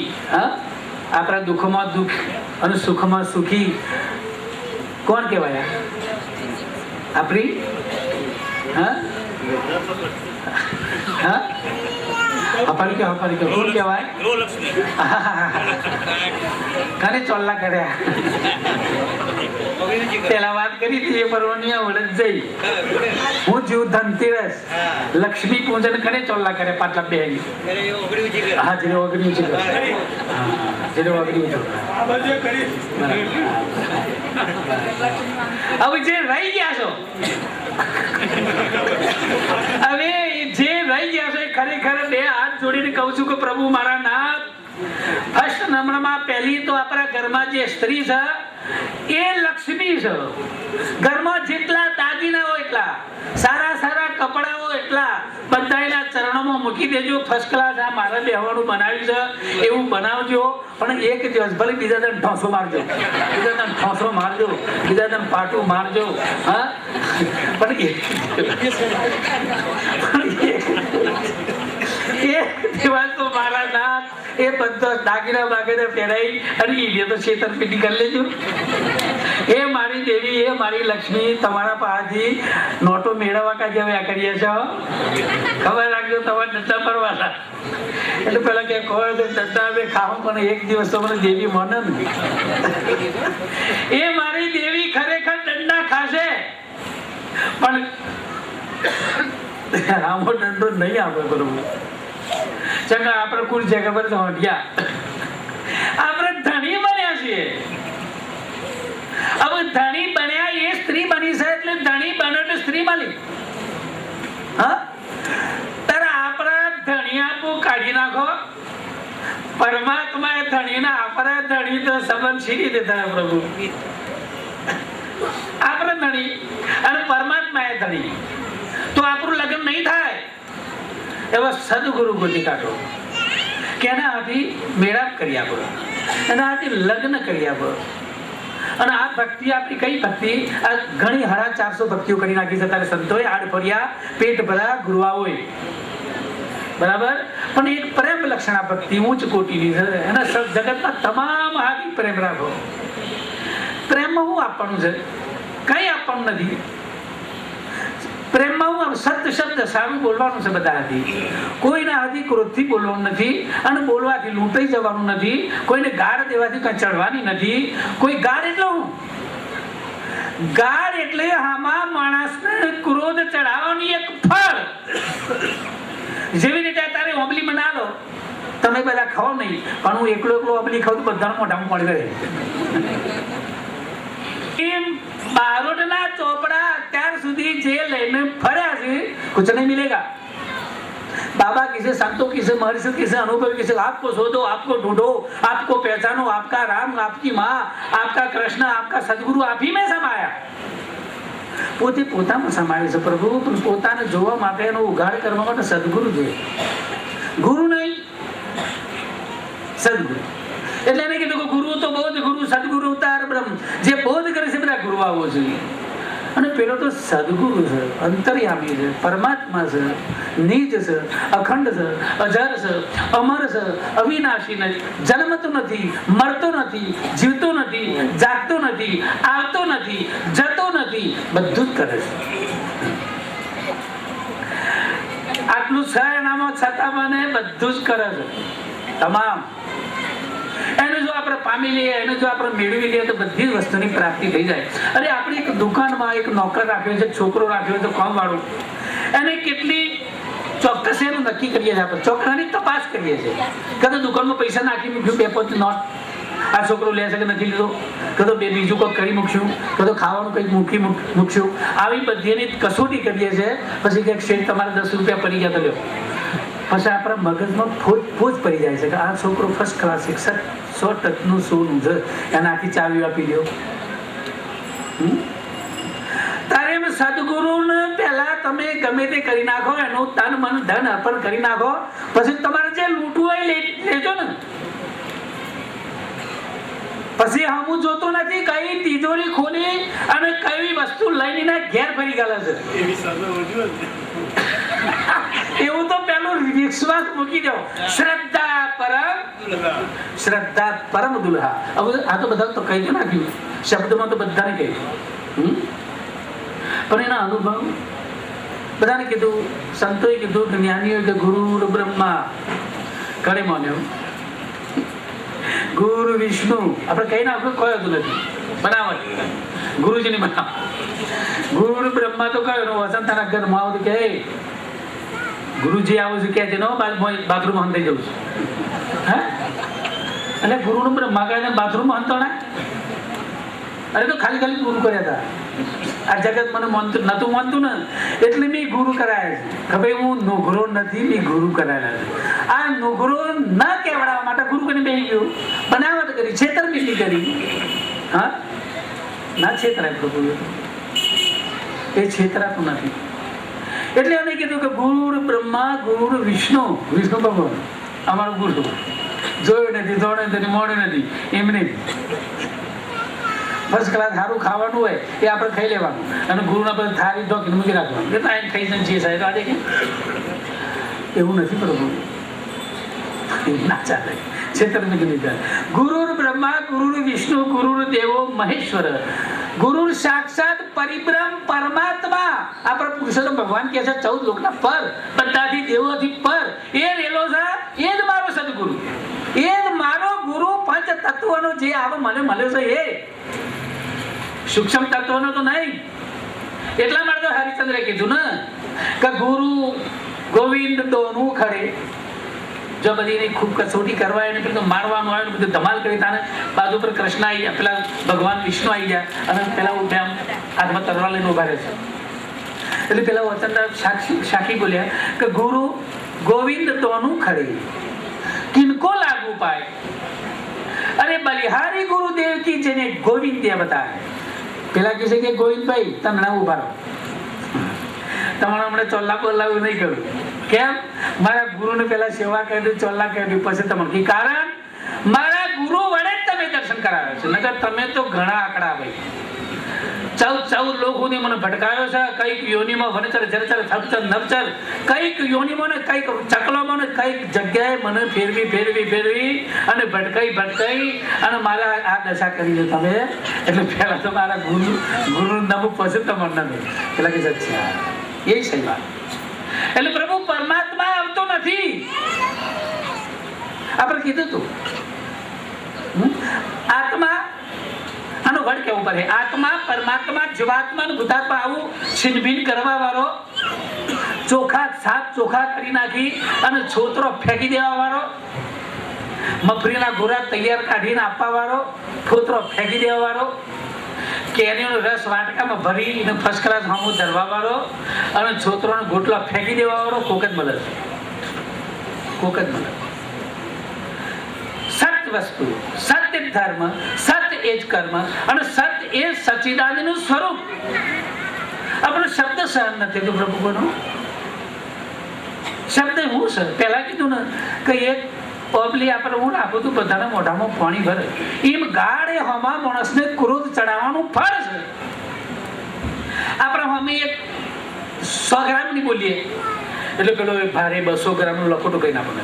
આપણા દુઃખમાં દુઃખ અને સુખમાં સુખી કોણ કહેવાય? આપણી કોણ કહેવાય? કને ચોલ્લા કર્યા? પેલા વાત કરી હતી એ પરવાની વળત જઈ. હું જીવ ધનતેરસ લક્ષ્મી પૂજન કરે ચોલ્લા કરે પાટલા બે. હા, જેને ઓગળ્યું છે, જેને ઓગળ્યું છે. હવે જે રહી ગયા છો, હવે જે રહી ગયા છો એ ખરેખર બે હાથ જોડીને કહું છું કે પ્રભુ મારા નાથ, ફર્સ્ટ નંબરમાં પહેલી તો આપણા ઘરમાં જે સ્ત્રી છે એ લક્ષ્મી છે. ઘરમાં જેટલા દાગીના હોય એટલા, સારા સારા કપડા હોય એટલા બધા એના ચરણોમાં મૂકી દેજો. ફર્સ્ટ ક્લાસ આ મારા બેહવાનું બનાવ્યું છે એવું બનાવજો. પણ એક દિવસ ભલે બીજા દિન ઠોસો મારજો, બીજા દિન ઠોસો મારજો, બીજા દિન પાટું મારજો. હા, પણ એક દિવસ તો મારા નાથ એ બધો દાગીના બાગીના પહેરાઈ અને એ તો છેતરપિંડી કરી લેજો. એ મારી દેવી, એ મારી લક્ષ્મી, તમારા પાસેથી નોટો મેળવવા કા જવ્યા કરીએ છો. ખબર રાખજો તમારે ધંધા પરવાના. એટલે પેલા કે કોઈ ધંધા અમે ખાવું, પણ એક દિવસ તો મને દેવી મને ને એ મારી દેવી ખરેખર દંડા ખાશે, પણ આમો દંડો નહીં આપે. બરોબર, ચંગા આપણે કુલ છે ખબર તો હટ્યા, આપણે ધણી બન્યા છીએ. હવે ધણી બન્યા એ સ્ત્રી બની છે એટલે ધણી બને એટલે સ્ત્રી મળી. હા, તારે આપણા ધણિયાપો કાઢી નાખો. પરમાત્મા એ ધણી ના આપણા ધણી તો સંબંધ સી રીતે થાય? પ્રભુ આપણે ધણી અને પરમાત્મા એ ધણી, તો આપણું લગ્ન નહીં થાય. એવા સદગુરુ ગોતી કાઢો કે એના હાથી મેળાપ કરી આપો, એના હાથી લગ્ન કરી આપો. અને આ ભક્તિ આપણી કઈ ભક્તિ? આ ઘણી 450 ભક્તિઓ કરી નાખી છે તારે સંતોએ. આડ ફર્યા, પેટ ભરા, ગુરવા હોય, બરાબર. પણ એક પ્રેમ લક્ષણા ભક્તિ ઉચ્ચ કોટીની છે. એના જગતના તમામ હાથી પ્રેમ રાખો. પ્રેમમાં શું આપવાનું છે? કઈ આપવાનું નથી. પ્રેમમાં હું સત્ય શબ્દ સારું બોલવાનું છે બધા હાથી. કોઈના હાથી ક્રોધથી બોલવાનું નથી અને બોલવાથી લૂંટાઈ જવાનું નથી. કોઈને ગાળ દેવાથી કઈ ચડવાની નથી. કોઈ ગાળ એટલે હું? ગાળ એટલે આમાં માણસને ક્રોધ ચડાવવાની એક ફળ. જેવી રીતે તારે ઓબલી બના લો, તમે બધા ખાઓ નહીં, પણ હું એકલો ઓબલી ખાઉં તો બધાને મોઢામાં મળી ગયે. બારોટના ચોપડા અત્યાર સુધી જે લઈને ફર્યા છે कुछ नहीं मिलेगा. बाबा किसे, संतों किसे, महर्षि किसे, अनुभव किसे, आपको शोधो, आपको ढूंढो, आपको पहचानो. आपका राम, आपकी माँ, आपका कृष्ण, आपका सदगुरु आप ही में समाया. પોતે પોતામાં સમાવે છે પ્રભુ, પણ પોતાને જોવા માટે એનો ઉઘાડ કરવા માટે સદગુરુ જોઈએ. ગુરુ નહીં, સદગુરુ. એટલે એને કીધું કે ગુરુ તો બોધ ગુરુ, સદગુરુ અવતાર બ્રહ્મ. જે બોધ કરે છે બધા ગુરુ આવવો જોઈએ. અને પેલો તો સદગુરુ છે, અંતર્યામી છે, પરમાત્મા છે, નિજ છે, અખંડ છે, અજર છે, અમર છે, અવિનાશી નથી, જન્મતો નથી, મરતો નથી, જીવતો નથી, જાગતો નથી, આવતો નથી, જતો નથી, બધું જ કરે છે. આટલું છે એનામાં છતાં મને બધું જ કરે છે તમામ. એને જો આપણે પામી લઈએ, એને જો આપણે મેળવી લઈએ તો બધી જ વસ્તુની પ્રાપ્તિ થઈ જાય. અરે આપણે એક દુકાનમાં એક નોકર રાખ્યો છે, છોકરો રાખ્યો છે, કામ વાળો, એને કેટલી ચોક્કસ એનું નક્કી કરીએ છીએ આપણે, ચોકડાની તપાસ કરીએ છીએ. કદો દુકાનમાં પૈસા નાખી મૂક્યું 2 નોટ, આ છોકરો લે છે કે નથી લીધો, કદો બીજું કંઈક કરી મૂકશું, કદો ખાવાનું કંઈક મૂકશું. આવી બધીની કસોટી કરીએ છીએ. પછી કંઈક શેઠ તમારે 10 રૂપિયા પડી ગયા તો લ્યો. પછી આપણા મગજમાં ફોજ પડી જાય છે કે આ છોકરો ફર્સ્ટ ક્લાસ 100% સોનું છે, એનાથી ચાવી આપી દો. તારે સદગુરુને પહેલા તમે ગમે તે કરી નાખો, એનું તન મન ધન અર્પણ કરી નાખો, પછી તમારે જે લૂંટવું હોય લેજો ને. પછી હું જોતો નથી કઈ તિજોરી ખોલી અને કઈ વસ્તુ લઈને ઘેર ફરી ગયેલા છે. એવું તો પેલું વિશ્વાસ મૂકી દો. શ્રદ્ધા પરમ દુલ્હા. હવે આ તો બધા તો કહી નાખ્યું, શબ્દમાં તો બધાને કહ્યું, પણ એના અનુભવ બધાને કીધું. સંતોએ કીધું, જ્ઞાનીઓએ કે ગુરુ બ્રહ્મા કડે માન્યો, ગુરુ વિષ્ણુ આપણે કઈ નાખ્યું, કોઈ હતું નથી, બનાવટ ગુરુજીની બનાવટ. ગુરુ બ્રહ્મા તો કયો વસંતના ઘરમાં આવું કે ગુરુજી આવું છે કે બાથરૂમ હંતાઈ જવું છું. હા, એટલે ગુરુનું બ્રહ્મા કહે બાથરૂમ હંતોણા. અરે તો ખાલી ગુરુ કર્યા હતા. આ જગત મને નતું માનતું ને, એટલે મેં ગુરુ કરાયા છે. હવે હું નોઘરો નથી, મેં ગુરુ કરાયેલા છે. આ નોઘરો ન કહેવડાવવા માટે ગુરુ કરીને બેસી ગયો, બનાવટ કરી, છેતરપિંડી કરી. હા, ના છેતરાય પ્રભુ, એ છેતરાતું નથી. એટલે એને કીધું કે ગુરુ બ્રહ્મા ગુરુ વિષ્ણુ ભગવાન અમારું ગુરુ. જોયું નથી, દોડે નથી, મોડે નથી, એમને ફર્સ્ટ ક્લાસ સારું ખાવાનું હોય એ આપણે ખાઈ લેવાનું, અને ગુરુના પર થાળી ઢોકીને મૂકી રાખવાનું. એટલે આ ખાઈ છે સાહેબ આજે કે એવું નથી પ્રભુ, ના ચાલે, છેતરપિંડી નહીં ચાલે. ગુરુ બ્રહ્મા ગુરુ વિષ્ણુ ગુરુ દેવો મહેશ્વર, ગુરુ સાક્ષાત પરિબ્રહ્મ પરમાત્મા. આપણા પુરુષોત્તમ ભગવાન કહે છે 14 લોકના પર, બધાથી દેવોથી પર એ રેલો છે. એ જ મારો સદગુરુ, એ જ મારો ગુરુ. પંચ તત્વનો જે આવો મને મળ્યો છે એ સૂક્ષ્મ તત્વનો તો નહીં. એટલા માટે તો હરિચંદ્રે કીધું ને કે ગુરુ ગોવિંદ દોનું ખરે. જો બધી ખૂબ કસોટી કરવા એને પેલું મારવાનું આવે, બધું ધમાલ કરી, તાને બાજુ પર કૃષ્ણ આવી ગયા, પેલા ભગવાન વિષ્ણુ આવી ગયા, અને પેલા ઉભ્યા હાથમાં તલવાર લઈને ઉભા રહે છે. એટલે પેલા વચનદાર સાક્ષી બોલ્યા કે ગુરુ ગોવિંદ તોનું ખરે કિनको લાગુ પાય. અરે બલિહારી ગુરુદેવ કી જેને ગોવિંદ બતાવે. પેલા કહે છે કે ગોવિંદભાઈ તમે ઉભા રહો, તમારે હમણાં ચોલ્લા બોલાવું નહીં કર્યું. કેમ? મારા ગુરુને પેલા સેવા કરી, ચોલ્લા કરી, પછી તમને કારણ મારા ગુરુ વડે જ તમે દર્શન કરાવ્યો છે. નકર તમે તો ઘણા આંકડા ભાઈ 14 લોકોને મને ભટકાયો છે. કઈક યોનિમાં વનચર જરચર થપચર નવચર, કઈક યોનિમાં ને કઈક ચકલોમાં ને કઈક જગ્યાએ મને ફેરવી અને ભટકાઈ અને મારા આ દશા કરી છે તમે. એટલે પહેલા તો મારા ગુરુ નમું પછી તમને નમું. પેલા કે છે એ સહી વાત. એટલે પ્રભુ પરમાત્મા આવતો નથી. આપણે કીધું તું આત્મા, આનો વડ કેવું પડે, આત્મા પરમાત્મા જીવાત્મા અને ભૂતાત્મા આવું છીનભીન કરવા વાળો, સાત ચોખા કરી નાખી અને છોતરો ફેંકી દેવા વાળો, મફરીના ગોરા તૈયાર કાઢીને આપવા વાળો, ફોતરો ફેંકી દેવા વાળો, કેરીનો રસ વાટકામાં ભરીને ફર્સ્ટ ક્લાસ હમું ધરવા વાળો, અને છોતરોનો ગોટલો ફેંકી દેવા વાળો કોક જ મળે. સત્ય વસ્તુ, સત્ય ધર્મ, સત્ય એ જ કર્મ, અને સત્ય એ સચ્ચિદાનંદનું સ્વરૂપ. આપણો શબ્દ સહન નથી તો પ્રભુ કોનો શબ્દ હું સર પહેલા કીધું ને કે એક પબલી આપણે હું રાખું તું બધાના મોઢામાં પાણી ભરે, એમ ગાળે હમા માણસને ક્રોધ ચડાવવાનું ફળ છે. આપણે અમે એક 100 ગ્રામની બોલીએ એટલે પેલો ભારે 200 ગ્રામનું લખોટું કહીને આપણને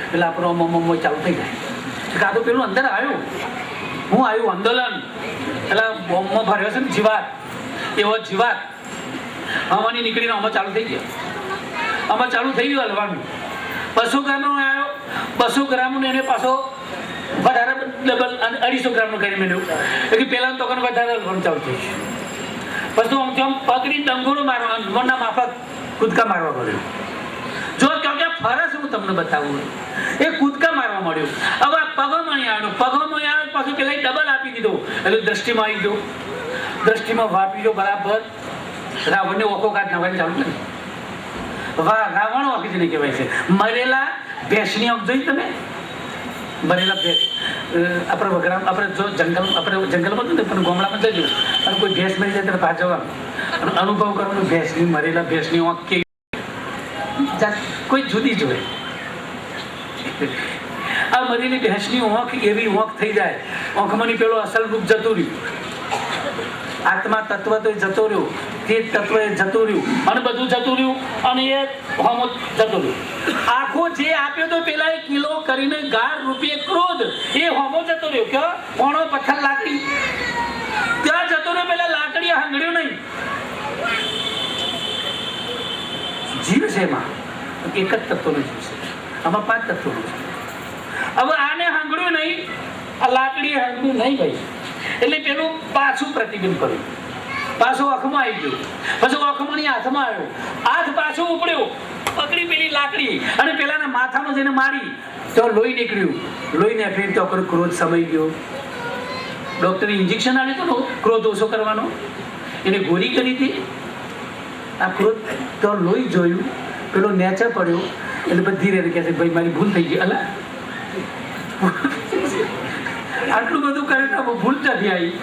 એટલે આપણો મમ્મો ચાલુ થઈ જાય કાં તો પેલું અંદર આવ્યું હું આવ્યું આંદોલન એટલે બોમ્બમાં ભર્યો છે ને જીવાત એવો જીવાત આમાંની નીકળીને આમાં ચાલુ થઈ ગયો આમાં ચાલુ થઈ ગયું હલવાનું 200 ગ્રામનો આવ્યો 200 ગ્રામનું એને પાછો વધારે ડબલ 250 ગ્રામનું કરીને મેળવ્યું એટલે પેલા તો વધારે હલવાનું ચાલુ થઈ ગયું પછી આમ તેમ પકડી ડંગોળો મારવા મનના માફક કૂદકા મારવા મળ્યું જો ક્યાં ફરસ હું તમને બતાવું એ કૂદકા મારવા મળ્યું હવે પગોમાં આવ્યો પાછું પેલા ડબલ આપી દીધો એટલે દ્રષ્ટિમાં આવી ગયો દ્રષ્ટિમાં વાપી ગયો બરાબર રાવણને ઓખો કાઢ નાખવાની ચાલુ કરી વાહ રાવણ ઓખી જ નહીં કહેવાય છે મરેલા ભેંસની ઓખ જોઈ તમે મરેલા ભેંસ આપણે વગરા આપણે જો જંગલમાં ને પણ ગામડામાં જજો અને કોઈ ભેંસ મરી જાય ત્યારે પાછળ જવાનું અને અનુભવ કરવાનો ભેંસની મરેલા ભેંસની ઓખ કેવી કોઈ જુદી જ હોય આ મરેલી ભેંસની ઓખ એવી ઓખ થઈ જાય ઓખમાંની પેલો અસલ રૂપ જતું રહ્યું આત્મા તત્વ તો જતો રહ્યો તે તત્વ એ જતું રહ્યું અને બધું જતું રહ્યું અને એ હોમો જતું રહ્યું આખો જે આપ્યો તો પેલા એ કિલો કરીને ગાર રૂપિયે ક્રોધ એ હોમો જતો રહ્યો કે કોણો પથ્થર લાકડી ત્યાં જતો રહ્યો પેલા લાકડી હંગડ્યું નહીં જીવ છે એમાં એક જ તત્વનો જીવ છે આમાં 5 તત્વનો છે હવે આને હંગડ્યું નહીં આ લાકડી હંગડ્યું નહીં ભાઈ એટલે પેલું પાછું પ્રતિબિંબ કર્યું પાછું આંખમાં આવી ગયું પછી આંખમાંની હાથમાં આવ્યો હાથ પાછું ઉપડ્યો પકડી પેલી લાકડી અને પેલાના માથામાં જઈને મારી તો લોહી નીકળ્યું લોહી નીકળ્યું તો ક્રોધ સમાઈ ગયો ડોક્ટરે ઇન્જેક્શન આપ્યું હતું ક્રોધ ઓછો કરવાનો એને ગોળી કરી હતી આ ક્રોધ તો લોહી જોયું પેલો નેચર પડ્યો એટલે બધી ધીરે કહે છે ભાઈ મારી ભૂલ થઈ ગઈ અલા આટલું બધું કરે તો ભૂલ નથી આવી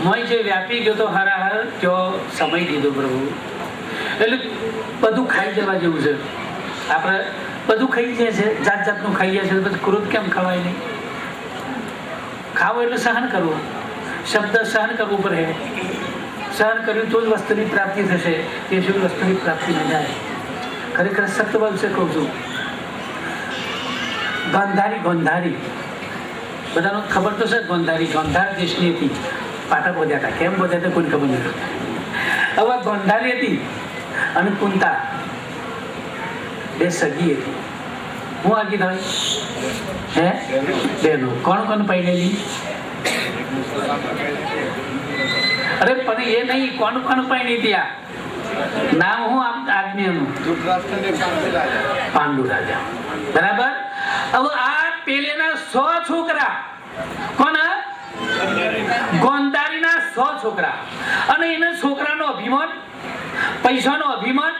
મોય જે વ્યાપી ગયો તો હારાહાર ત્યાં સમય દીધો પ્રભુ એટલે બધું ખાઈ જવા જેવું છે આપણે બધું ખાઈ જાય છે જાત જાતનું ખાઈ જાય છે પછી ક્રોધ કેમ ખવાય નહીં ખાવો એટલે સહન કરવું શબ્દ સહન કરવું પડે સહન કર્યું તો જ વસ્તુની પ્રાપ્તિ થશે તે શું વસ્તુની પ્રાપ્તિ ન જાય ખરેખર સત્ય છે કહું છું ગોંધારી બધાનો ખબર તો છે ગોંધાર દેશની હતી પાટા બોધ્યા હતા કેમ બોધ્યા હતા કોઈ ખબર નથી હવે ગોંધારી હતી અને કુંતા બે સગી હતી હું આગી થાય હે બેનો કોણ પહેરેલી અરે પણ એ નહીં કોણ પહેરી ત્યાં નામ હું આજ્ઞાનું પાંડુ રાજા બરાબર હવે આ પેલેના 100 છોકરા કોના ગોંધારીના 100 છોકરા અને એના છોકરાનો અભિમાન પૈસાનો અભિમાન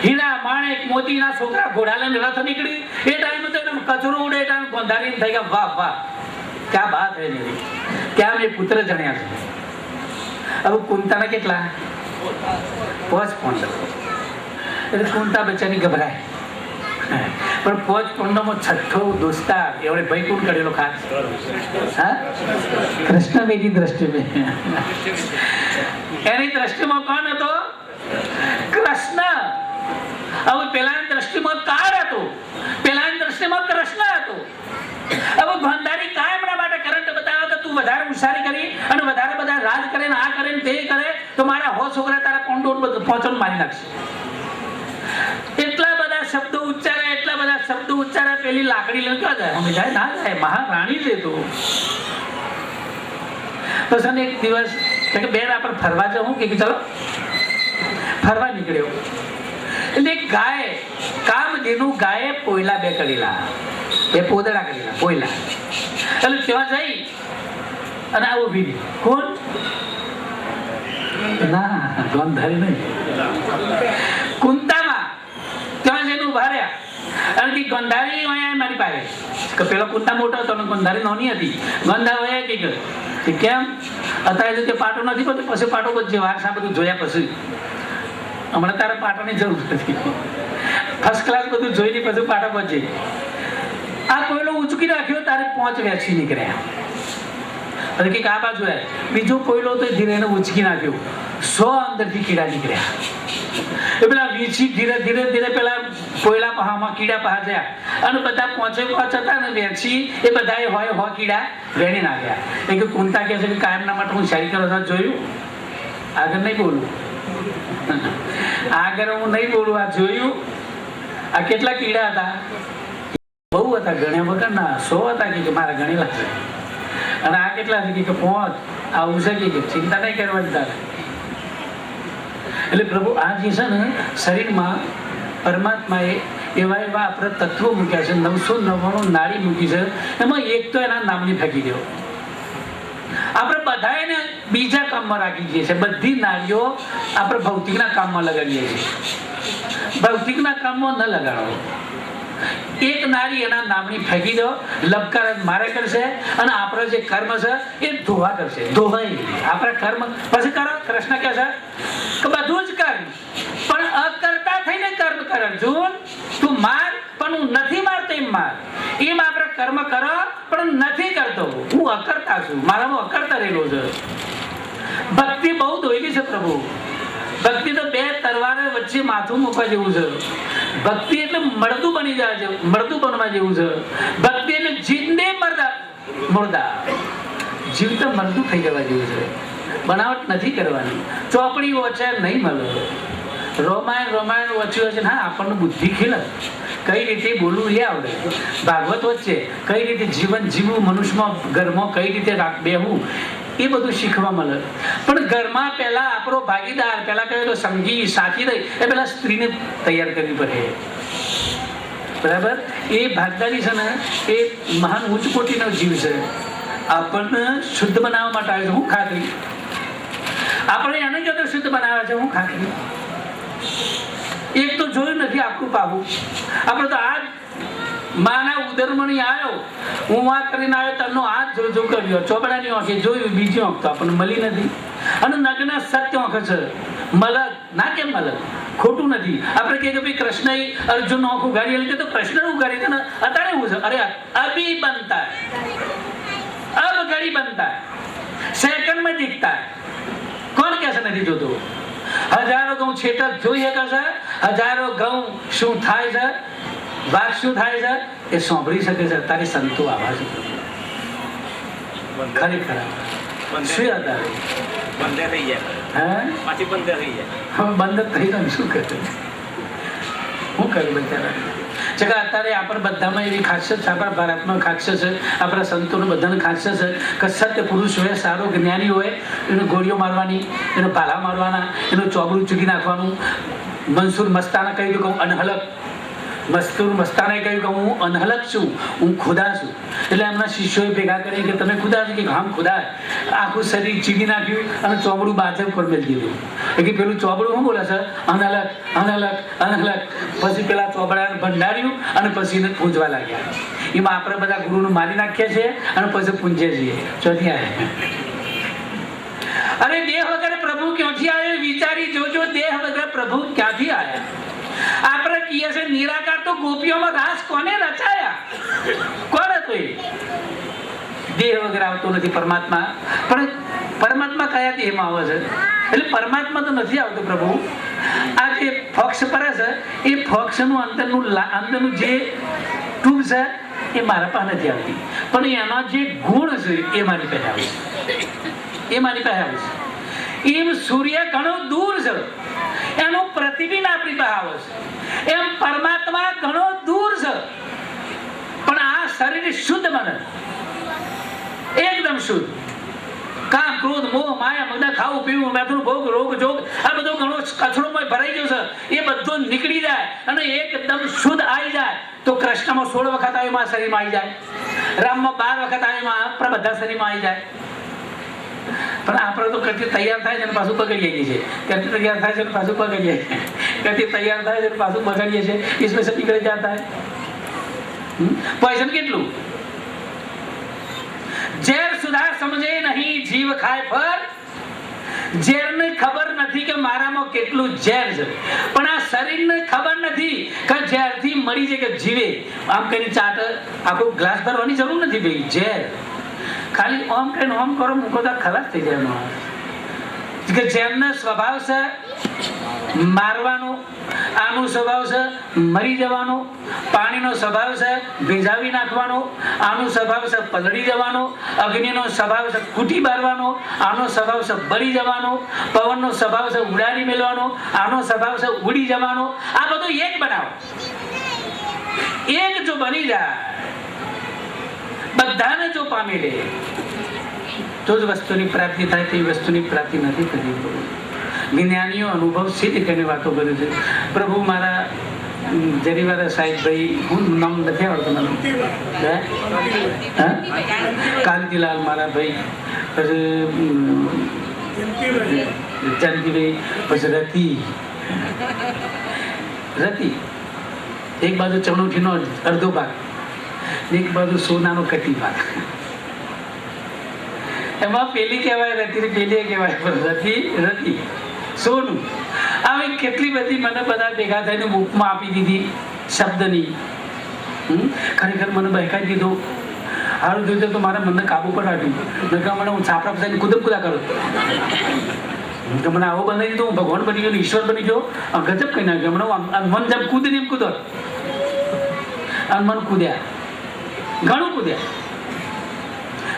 હીરા માણેક મોતીના છોકરા ઘોડા લઈને રથ નીકળી એ ટાઈમે તો એનો કચરો ઉડે ટાઈમ ગોંધારી થઈ ગયા વાહ વાહ ક્યાં બાત હે મેરી ક્યાં મેં પુત્ર જણ્યા છે હવે કુંતાના કેટલા 5 પોંડ એટલે કુંતા બચ્ચાની ગભરાય પણ 5 પોંડમાં છઠ્ઠો દોસ્તાર એવડે ભાઈ કોણ કરેલો ખાસ હા કૃષ્ણ મેરી દ્રષ્ટિમાં એની દ્રષ્ટિમાં કોણ હતો કૃષ્ણ હવે પેલાની દ્રષ્ટિમાં કાળ હતો પેલાની દ્રષ્ટિમાં કૃષ્ણ હતો હવે ગોંધારી કાંઈ એમના માટે કરંટ બતાવે કે તું વધારે હોશિયારી કરી અને વધારે બધા રાજ કરે ને આ કરે ને તે કરે તો મારા 100 છોકરા તારા પોંડો પહોંચોને મારી નાખશે એટલા બધા શબ્દો ઉચ્ચારે પેલી લાકડી લઈને ક્યાં જાય અમે જાય ના જાય મહારાણી છે તો પછી એક દિવસ કે બેન આપણે ફરવા જવું કે ચલો ફરવા નીકળ્યો એટલે ગાય કામધેનુ ગાયે પોયલા 2 કરેલા એ પોદડા કરેલા પોયલા એટલે ત્યાં જઈ અને આવું ઉભી કોણ ના ગોંધારી નહીં કુંતામાં ત્યાં જઈને ઉભા રહ્યા અને ગોંધારી અહીંયા મારી પાસે કે પેલો કુંતા મોટો હતો અને ગોંધારી નાની હતી ગોંધા હોય કે કેમ અત્યારે જો તે પાટો નથી બધું પછી પાટો બધું વારસા બધું જોયા પછી હમણાં તારે પાટાની જરૂર નથી ફર્સ્ટ ક્લાસ બધું જોઈને પછી પાટા પહોંચે આ કોયલો ઉચકી રાખ્યો તારે 5 વેચી નીકળ્યા અને કે આ બાજુ બીજો કોયલો તો ધીરે એને ઉચકી નાખ્યો 100 અંદરથી કીડા નીકળ્યા. એ પેલા વીછી ધીરે ધીરે ધીરે પેલા કોયલા પહામાં કીડા પહા થયા અને બધા પહોંચે હતા ને વેચી એ બધાએ હોય કીડા વેણી નાખ્યા. એ કે કુંતા કહે છે કે કાયમના માટે હું શારી કરો જોયું. આગળ નહીં બોલું, આગળ હું નહીં બોલું. આ જોયું, આ કેટલા કીડા હતા? બહુ હતા, ગણ્યા વગર ના 100 હતા કે મારા ગણેલા છે. અને આ કેટલા છે કે પહોંચ આવું છે કે ચિંતા નહીં કરવાની તારે. એટલે પ્રભુ આ જે છે ને શરીરમાં પરમાત્માએ એવા આપણા તત્વો મૂક્યા છે, 999 નાડી મૂકી છે, એમાં એક તો એના નામની ફેંકી દો. આપણે બધા એને બીજા કામમાં રાખી દઈએ છીએ. બધી નારીઓ આપણે ભૌતિકના કામમાં લગાડીએ છીએ. ભૌતિકના કામમાં ન લગાડો. એક નારી એના નામની ફેંકી દો, લબકાર મારે કરશે અને આપણો જે કર્મ છે એ ધોવા કરશે. ધોવાઈ આપણા કર્મ પછી કરો. કૃષ્ણ કહે છે કે બધું જ કર પણ અકર્તા થઈને કર્મ કર. અર્જુન તું માર પણ હું નથી મારતો એમ માર. એમ આપણે કર્મ કરો પણ નથી કરતો. હું અકર્તા છું, મારામાં અકર્તા રહેલો છે. ભક્તિ બહુ દોયલી છે પ્રભુ. ભક્તિ તો 2 તલવાર વચ્ચે માથું મૂકવા જેવું છે. ભક્તિ એટલે મળદું બની જાય છે, મળદું બનવા જેવું છે. ભક્તિ એટલે જીંદે મુર્દા, જીવતા મળદું થઈ જવા જેવું છે. બનાવટ નથી કરવાની. ચોપડી ઓછા નહીં મળે. રામાયણ વાંચ્યું હશે, હા આપણને બુદ્ધિ ખીલે, કઈ રીતે બોલવું એ આવડે. ભાગવત વચ્ચે કઈ રીતે જીવન જીવવું, મનુષ્યમાં ઘરમાં કઈ રીતે બેહવું એ બધું શીખવા મળે. પણ ઘરમાં પહેલા આપણો ભાગીદાર, પહેલા કહ્યું તો સમજી સાચી રહી એ પહેલા સ્ત્રીને તૈયાર કરવી પડે. બરાબર? એ ભાગદારી છે ને એ મહાન ઉચ્ચ કોટીનો જીવ છે. આપણને શુદ્ધ બનાવવા માટે આવે છે. હું ખાતરી આપણે એને કહેતો શુદ્ધ બનાવે છે. હું ખાતરી એક તો જોયું નથી આપણું પાવું. આપણે તો આ માના ઉદરમણી આવ્યો, હું આ કરીને આવ્યો, તરનો હાથ જો કર્યો, ચોપડાની આંખે જોયું, બીજી આંખ તો આપણને મળી નથી. અને નગ્ન સત્ય આંખ છે. મલક ના કેમ મલક? ખોટું નથી. આપણે કહીએ કે ભાઈ કૃષ્ણએ અર્જુન આંખ ઉઘાડી લીધી તો કૃષ્ણ ઉઘાડી છે ને અત્યારે એવું છે. અરે અભી બનતા અબ ઘડી બનતા સેકન્ડ में दिखता है. કોણ કહે છે નથી જોતો? હજારો ઘઉં છેટક જોઈ શકે છે. હજારો ઘઉં શું થાય છે, વાત શું થાય છે એ સાંભળી શકે છે. તારી સંતો આવા છે ખરેખર. શું હતા બંધ થઈ જાય, હે પાછી બંધ થઈ જાય. હવે બંધ થઈ જાય શું કરે? શું કર્યું બચારા? જગા અત્યારે આપણે બધામાં એવી ખાસિયત છે, આપણા ભારતમાં ખાસિયત છે, આપણા સંતોને બધાને ખાસિયત છે કે સત્ય પુરુષ હોય, સારો જ્ઞાની હોય, એને ગોળીઓ મારવાની, એને ભાલા મારવાના, એનું ચોબડું ચૂકી નાખવાનું. મંસૂર મસ્તાને કહ્યું કે હું અનહલક, મસ્તુર મસ્તાને કહ્યું કે હું અનહલક છું, હું ખુદા છું. એટલે એમના શિષ્યોએ ભેગા કરી કે તમે ખુદા છો? કે હમ ખુદા. આખું શરીર ચીડી નાખ્યું અને ચોબડું બાજબ પર મેળ દીધું. કે પેલું ચોબડું શું બોલે છે? અનહલક અનહલક અનહલક. પછી પેલા ચોબડાને ભંડાર્યું અને પછી એને પૂંજવા લાગ્યા. એમાં આપણે બધા ગુરુને મારી નાખીએ છીએ અને પછી પૂંજે છીએ. ચોથી આવે અરે દેહ વગર પ્રભુ ક્યાંથી આવ્યો? વિચારી જોજો, દેહ વગર પ્રભુ ક્યાંથી આવ્યા? આપણે કહીએ છે નિરાકાર, તો ગોપીઓમાં રાસ કોને રચાયા? કોણ હતું એ? દેહ વગર આવતો નથી પરમાત્મા. પણ પરમાત્મા કયા દેહમાં આવે છે? એટલે પરમાત્મા તો નથી આવતો પ્રભુ. આ જે ફોક્ષ પરે છે એ ફોક્ષનું અંદરનું જે ટ્યુબ છે એ મારા પાસે નથી આવતી, પણ એનો જે ગુણ છે એ મારી પાસે આવે છે. એ મારી પાસે આવે છે. એમ સૂર્ય ઘણો દૂર છે, એનું પ્રતિબિંબ આપણી પાસે આવે છે. એમ પરમાત્મા ઘણો દૂર છે, પણ આ શરીર શુદ્ધ બને, એકદમ શુદ્ધ. કામ ક્રોધ મોહ માયા બધા ખાવું પીવું મેથું ભોગ રોગ જોગ આ બધો ઘણો કચરોમાં ભરાઈ ગયો છે, એ બધો નીકળી જાય અને એકદમ શુદ્ધ આવી જાય તો કૃષ્ણમાં 16 વખત આવ્યું શરીરમાં આવી જાય, રામમાં 12 વખત આવ્યું આપણા બધા શરીરમાં આવી જાય. પણ આપણે તો કદી તૈયાર થાય છે પાછું પકડીએ છીએ, કદી તૈયાર થાય છે પાછું પકડીએ, કદી તૈયાર થાય છે પાછું પકડીએ છીએ. इसमें से निकल जाता है. પોઈઝન કેટલું? ઝેર સુધા સમજે નહીં જીવ ખાય ફર. ઝેરને ખબર નથી કે મારામાં કેટલું ઝેર છે, પણ આ શરીરને ખબર નથી કે ઝેરથી મરી છે કે જીવે. આમ કરીને ચાટ આખો ગ્લાસ ભરવાની જરૂર નથી ભાઈ. ઝેર ખાલી ઓમ કરીને ઓમ કરો મૂકો તો ખલાસ થઈ જાય માણસ. કે જેમનો સ્વભાવ છે મારવાનો, આનો સ્વભાવ છે મરી જવાનો, પાણીનો સ્વભાવ છે ભેજાવી નાખવાનો, આનો સ્વભાવ છે પલળી જવાનો, અગ્નિનો સ્વભાવ છે કૂટી બારવાનો, આનો સ્વભાવ છે બળી જવાનો, પવનનો સ્વભાવ છે ઉડાડી મેળવાનો, આનો સ્વભાવ છે ઉડી જવાનો. આ બધું એક બનાવો. એક જો બની જાય, બધાને જો પામી લે, તો જ વસ્તુની પ્રાપ્તિ થાય. તે વસ્તુની પ્રાપ્તિ નથી કરી. જ્ઞાનીઓ અનુભવ સિદ્ધ કરીને વાતો કરે છે. પ્રભુ મારા જરીવાલા સાહેબભાઈ, હું નામ નથી આવડતું મને, કાંતિલાલ મારા ભાઈ, પછી જાનકીભાઈ, પછી રતિ એક બાજુ ચણોઠીનો અડધો ભાગ, એક બાજુ સોનાનો કટી ભાગ. એમાં પેલી કહેવાય રતિ, પેલી કહેવાય રતિ સોનું. આવી કેટલી બધી મને બધા ભેગા થઈને બુકમાં આપી દીધી શબ્દની. ખરેખર મને બહેકાઈ દીધો. સારું થયું તો મારા મનને કાબુ પર રાખ્યું. મને હું છાપરા થઈને કુદા કરું તો મને આવો બનાવી દીધો. હું ભગવાન બની ગયો, ઈશ્વર બની ગયો. ગજબ કહી નાખ્યો. મને મન જેમ કૂદ ને એમ કૂદો, મન કૂદ્યા, ઘણું કૂદ્યા,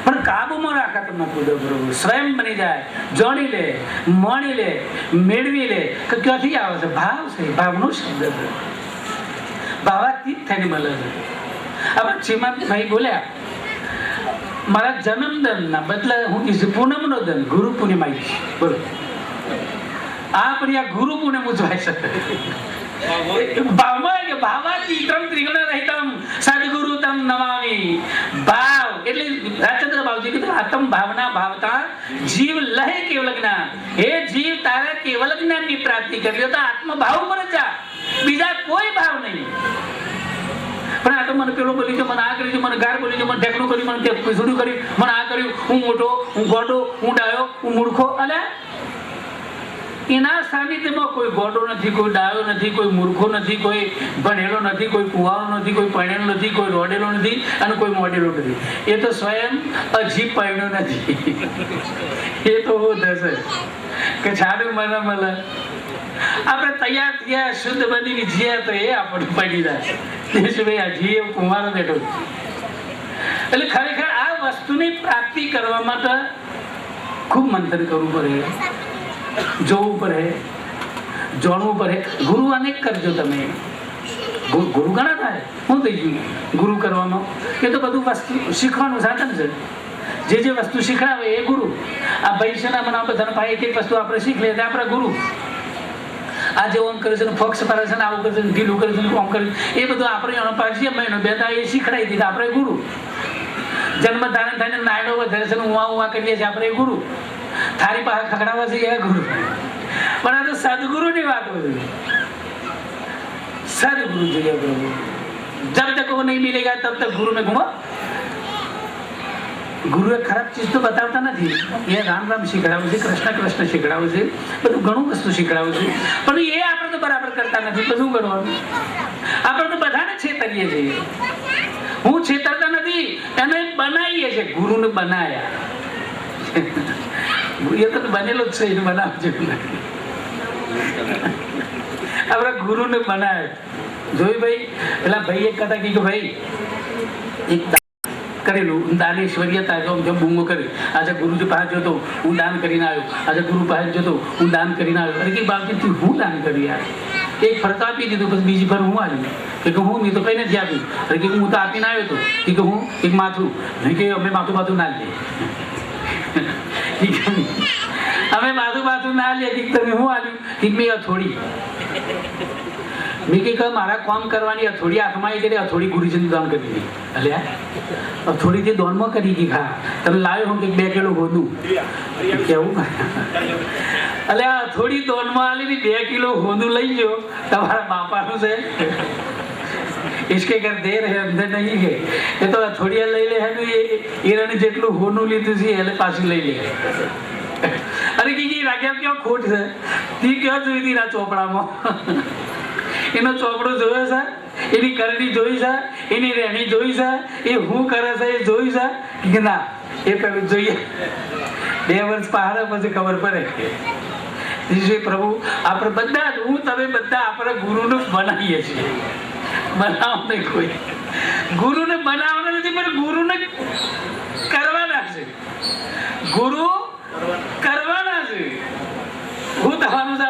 પણ કાબુમાં રાખા તમને કૂદો. બરોબર સ્વયં બની જાય, જાણી લે, માણી લે, મેળવી લે. કે ક્યાંથી આવે છે? ભાવ છે. ભાવનો શબ્દ છે. ભાવાતીત થઈને મળે છે. હવે શ્રીમંતભાઈ બોલ્યા, મારા જન્મદનના બદલે હું કહીશ પૂનમનો દન, ગુરુ પૂનમ આવી છે. બોલો, આ પણ આ ગુરુ પૂનમ ઉજવાય છે. ભાવાતીતમ ત્રિગુણ રહિતમ સદગુરુ તમ નમામિ. ભાવ એટલે રાજચંદ્ર બાબુજી કીધું, આત્મ ભાવના ભાવતા જીવ લહે કેવલ જ્ઞાન. હે જીવ, તારે કેવલ જ્ઞાનની પ્રાપ્તિ કરવી તો આત્મ ભાવ પર જ જા, બીજા કોઈ ભાવ નહીં. પણ આ તો મને પેલો બોલી ગયો, મને આ કરી ગયો, મને ગાર બોલી ગયો, મને ઢેકણું કર્યું, મને પીસુડું કર્યું, મને આ કર્યું, હું મોટો, હું ગોડો, હું ડાયો, હું મૂર્ખો. અલે એના સાનિધ્યમાં કોઈ ગોડો નથી, કોઈ ડાયો નથી, કોઈ મૂર્ખો નથી, કોઈ ભણેલો નથી, કોઈ કુવારો નથી, કોઈ પરણેલો નથી, કોઈ રોડેલો નથી અને કોઈ મોડેલો નથી. એ તો સ્વયં હજી પરણ્યો નથી. એ તો હું થશે કે છાડું મને મળે. આપણે તૈયાર થયા, શુદ્ધ બની જીયા તો એ આપણે પડી જાય. હજી એ કુંવારો બેઠો. એટલે ખરેખર આ વસ્તુની પ્રાપ્તિ કરવા માટે ખૂબ મંથન કરવું પડે, જોવું પડે, જાણવું પડે. ગુરુ અનેક કરજો તમે. ગુરુ ઘણા થાય. શું થઈ ગયું ગુરુ કરવાનો? એ તો બધું વસ્તુ શીખવાનું સાધન છે. જે વસ્તુ શીખડાવે એ ગુરુ. આ ભવિષ્યના મને બધાને ભાઈ એક વસ્તુ આપણે શીખ લે આપણા ગુરુ. આ જે ઓમ કરે છે, ફોક્સ પાડે છે, આવું કરે છે, ઢીલું કરે છે, ઓમ કરે છે, એ બધું આપણે પાડીએ મહિનો બે એ શીખડાવી દીધા આપણે ગુરુ. જન્મ ધારણ થઈને નાયડો વધારે છે, ઉવા કરીએ છીએ આપણે ગુરુ. થારી પાસે ખકડાવા છે એ ગુરુ. પણ આ તો સદગુરુની વાત હોય. सदगुरु जगह प्रभु, जब तक वो नहीं मिलेगा तब तक गुरु में घूमो. ગુરુ એ ખરાબ ચીજ તો બતાવતા નથી. એ રામ રામ શીખડાવું છે, કૃષ્ણ કૃષ્ણ શીખડાવું છે, બધું ઘણું વસ્તુ શીખડાવું છે. પણ એ આપણે તો બરાબર કરતા નથી. બધું કરવાનું આપણે તો બધાને છેતરીએ છીએ. હું છેતરતા નથી, એને બનાવીએ છીએ. ગુરુને બનાયા, એ તો બનેલો જ છે, એને બનાવજો. આપણા ગુરુને બનાવે. જોઈ ભાઈ, પેલા ભાઈ એક કથા કીધું, ભાઈ એક કરેલું દાનેશ્વરી હતા, જો બૂમો કરી. આજે ગુરુજી પાસે જતો, હું દાન કરીને આવ્યો. આજે ગુરુ પાસે જતો, હું દાન કરીને આવ્યો. અરે કે બાપજી તું હું દાન કરી આવ્યો? એક ફરક આપી દીધું, પછી બીજી ફર હું આવ્યું. કે હું મેં તો કઈ નથી આપ્યું. અરે કે હું તો આપીને આવ્યો હતો. કે હું એક માથું નહીં, કે અમે માથું બાથું ના લઈએ. અમે માથું ના લઈએ. તમે હું આવ્યું? મેં અથોડી. મેં કઈ મારા કામ કરવાની અથોડી હાથમાં આવી ગઈ. અથોડી ગુરુજીને દાન કરી દીધી. એટલે અથોડી તે દોનમાં કરી ગઈ. હા, તમે લાવ્યો હું 2 કિલો હોનું કેવું. એટલે આ અથોડી દોનમાં આલી 2 કિલો હોનું લઈ ગયો. તમારા બાપાનું છે, इसके घर दे रहे अंदर नहीं है. એ તો અથોડિયા લઈ લે. એને જેટલું હોનું લીધું છે એટલે પાછું લઈ લે. અરે કીજી રાખ્યા ક્યાં ખોટ છે? તી ક્યાં જોઈ હતી ના ચોપડામાં? એનો ચોપડો જોયો છે, એની કરણી જોઈ છે, એની રહેણી જોઈ છે, એ શું કરે છે એ જોઈ છે કે ના? એ પેલું જોઈએ. 2 વર્ષ પહાડ પછી ખબર પડે. જે પ્રભુ આપણે બધા જ હું તમે બધા આપણે ગુરુને બનાવીએ છીએ. બનાવ નહીં કોઈ ગુરુને બનાવવાના નથી, પણ ગુરુને કરવાના છે. ગુરુ કરવાના છે. હું થવાનું છે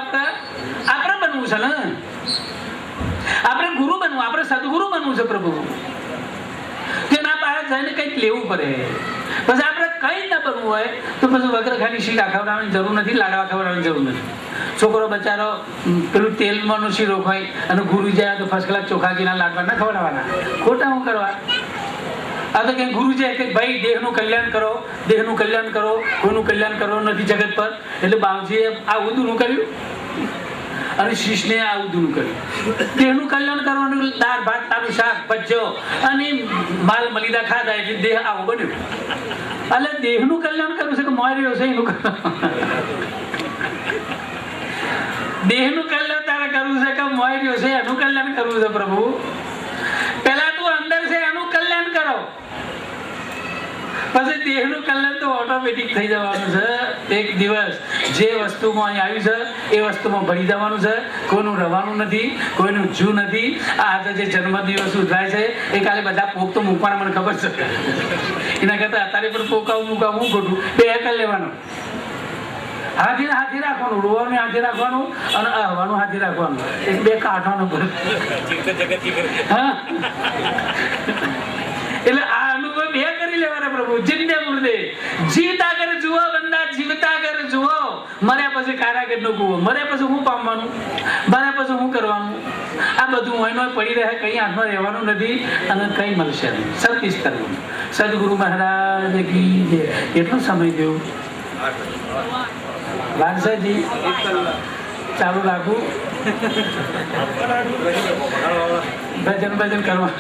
આપણે બનવું છે ને. આપણે ગુરુ બનવું, આપણે સદગુરુ બનવું છે પ્રભુ. તેના પાસે જઈને કંઈક લેવું પડે. પછી આપણે કંઈ ના બનવું હોય તો પછી વગરખાની શીરા ખવડાવવાની જરૂર નથી, લાડવા ખવડાવવાની જરૂર નથી. છોકરો બચારો પેલું તેલમાંનો શીરો ખાય અને ગુરુ જાય તો ફર્સ્ટ ક્લાસ ચોખા ઘીના લાડવા ના ખવડાવવાના. ખોટા હું કરવા? આ તો કંઈ ગુરુ જાય કે ભાઈ દેહનું કલ્યાણ કરો, દેહનું કલ્યાણ કરો, કોઈનું કલ્યાણ કરો નથી જગત પર. એટલે બાવજીએ આ ઉદુનું કર્યું અને શીશને આ ઉદુનું કર્યું. દેહનું કલ્યાણ કરવાનું દાળ ભાત તારું શાક ભજ્જો અને માલ મલિદા ખાધા એટલે દેહ આવું બન્યું. એટલે દેહનું કલ્યાણ કરવું છે કે મોર્યો છે એનું દેહનું કલ્યાણ તારે કરવું છે કે મોર્યો છે એનું કલ્યાણ કરવું છે પ્રભુ. પેલા તું અંદર છે એનું કલ્યાણ કરો, પછી દેહનું કલ્યાણ તો ઓટોમેટિક થઈ જવાનું છે. એક દિવસ જે વસ્તુમાં અહીં આવ્યું છે એ વસ્તુમાં ભળી જવાનું છે. કોઈનું રહેવાનું નથી, કોઈનું જુ નથી. આ આજે જે જન્મદિવસ ઉજવાય છે એ કાલે બધા પોક તો મૂકવાના મને ખબર છે. એના કરતા અત્યારે પણ પોકાવું મૂકાવું હું ખોટું બે કરી લેવાનું. હાથી રાખવાનું, રોવાનું હાથી રાખવાનું અને હવાનું હાથી રાખવાનું. એક બે કાઢવાનું પડે. હા, એટલે આ અનુભવ બે કરી લેવાના પ્રભુ. જિંદે મુર્દે જીવતા કરે જુઓ બંદા, જીવતા કરે જુઓ. મર્યા પછી કારાગર નો કુવો, મર્યા પછી હું પામવાનું, મર્યા પછી હું કરવાનું. આ બધું હોય પડી રહે, કઈ હાથમાં રહેવાનું નથી અને કઈ મળશે નહીં. સતીશ કરવું. સદગુરુ મહારાજ કી જય. કેટલો સમય થયો? વારસાજી ચાલુ રાખું. ભજન કરવા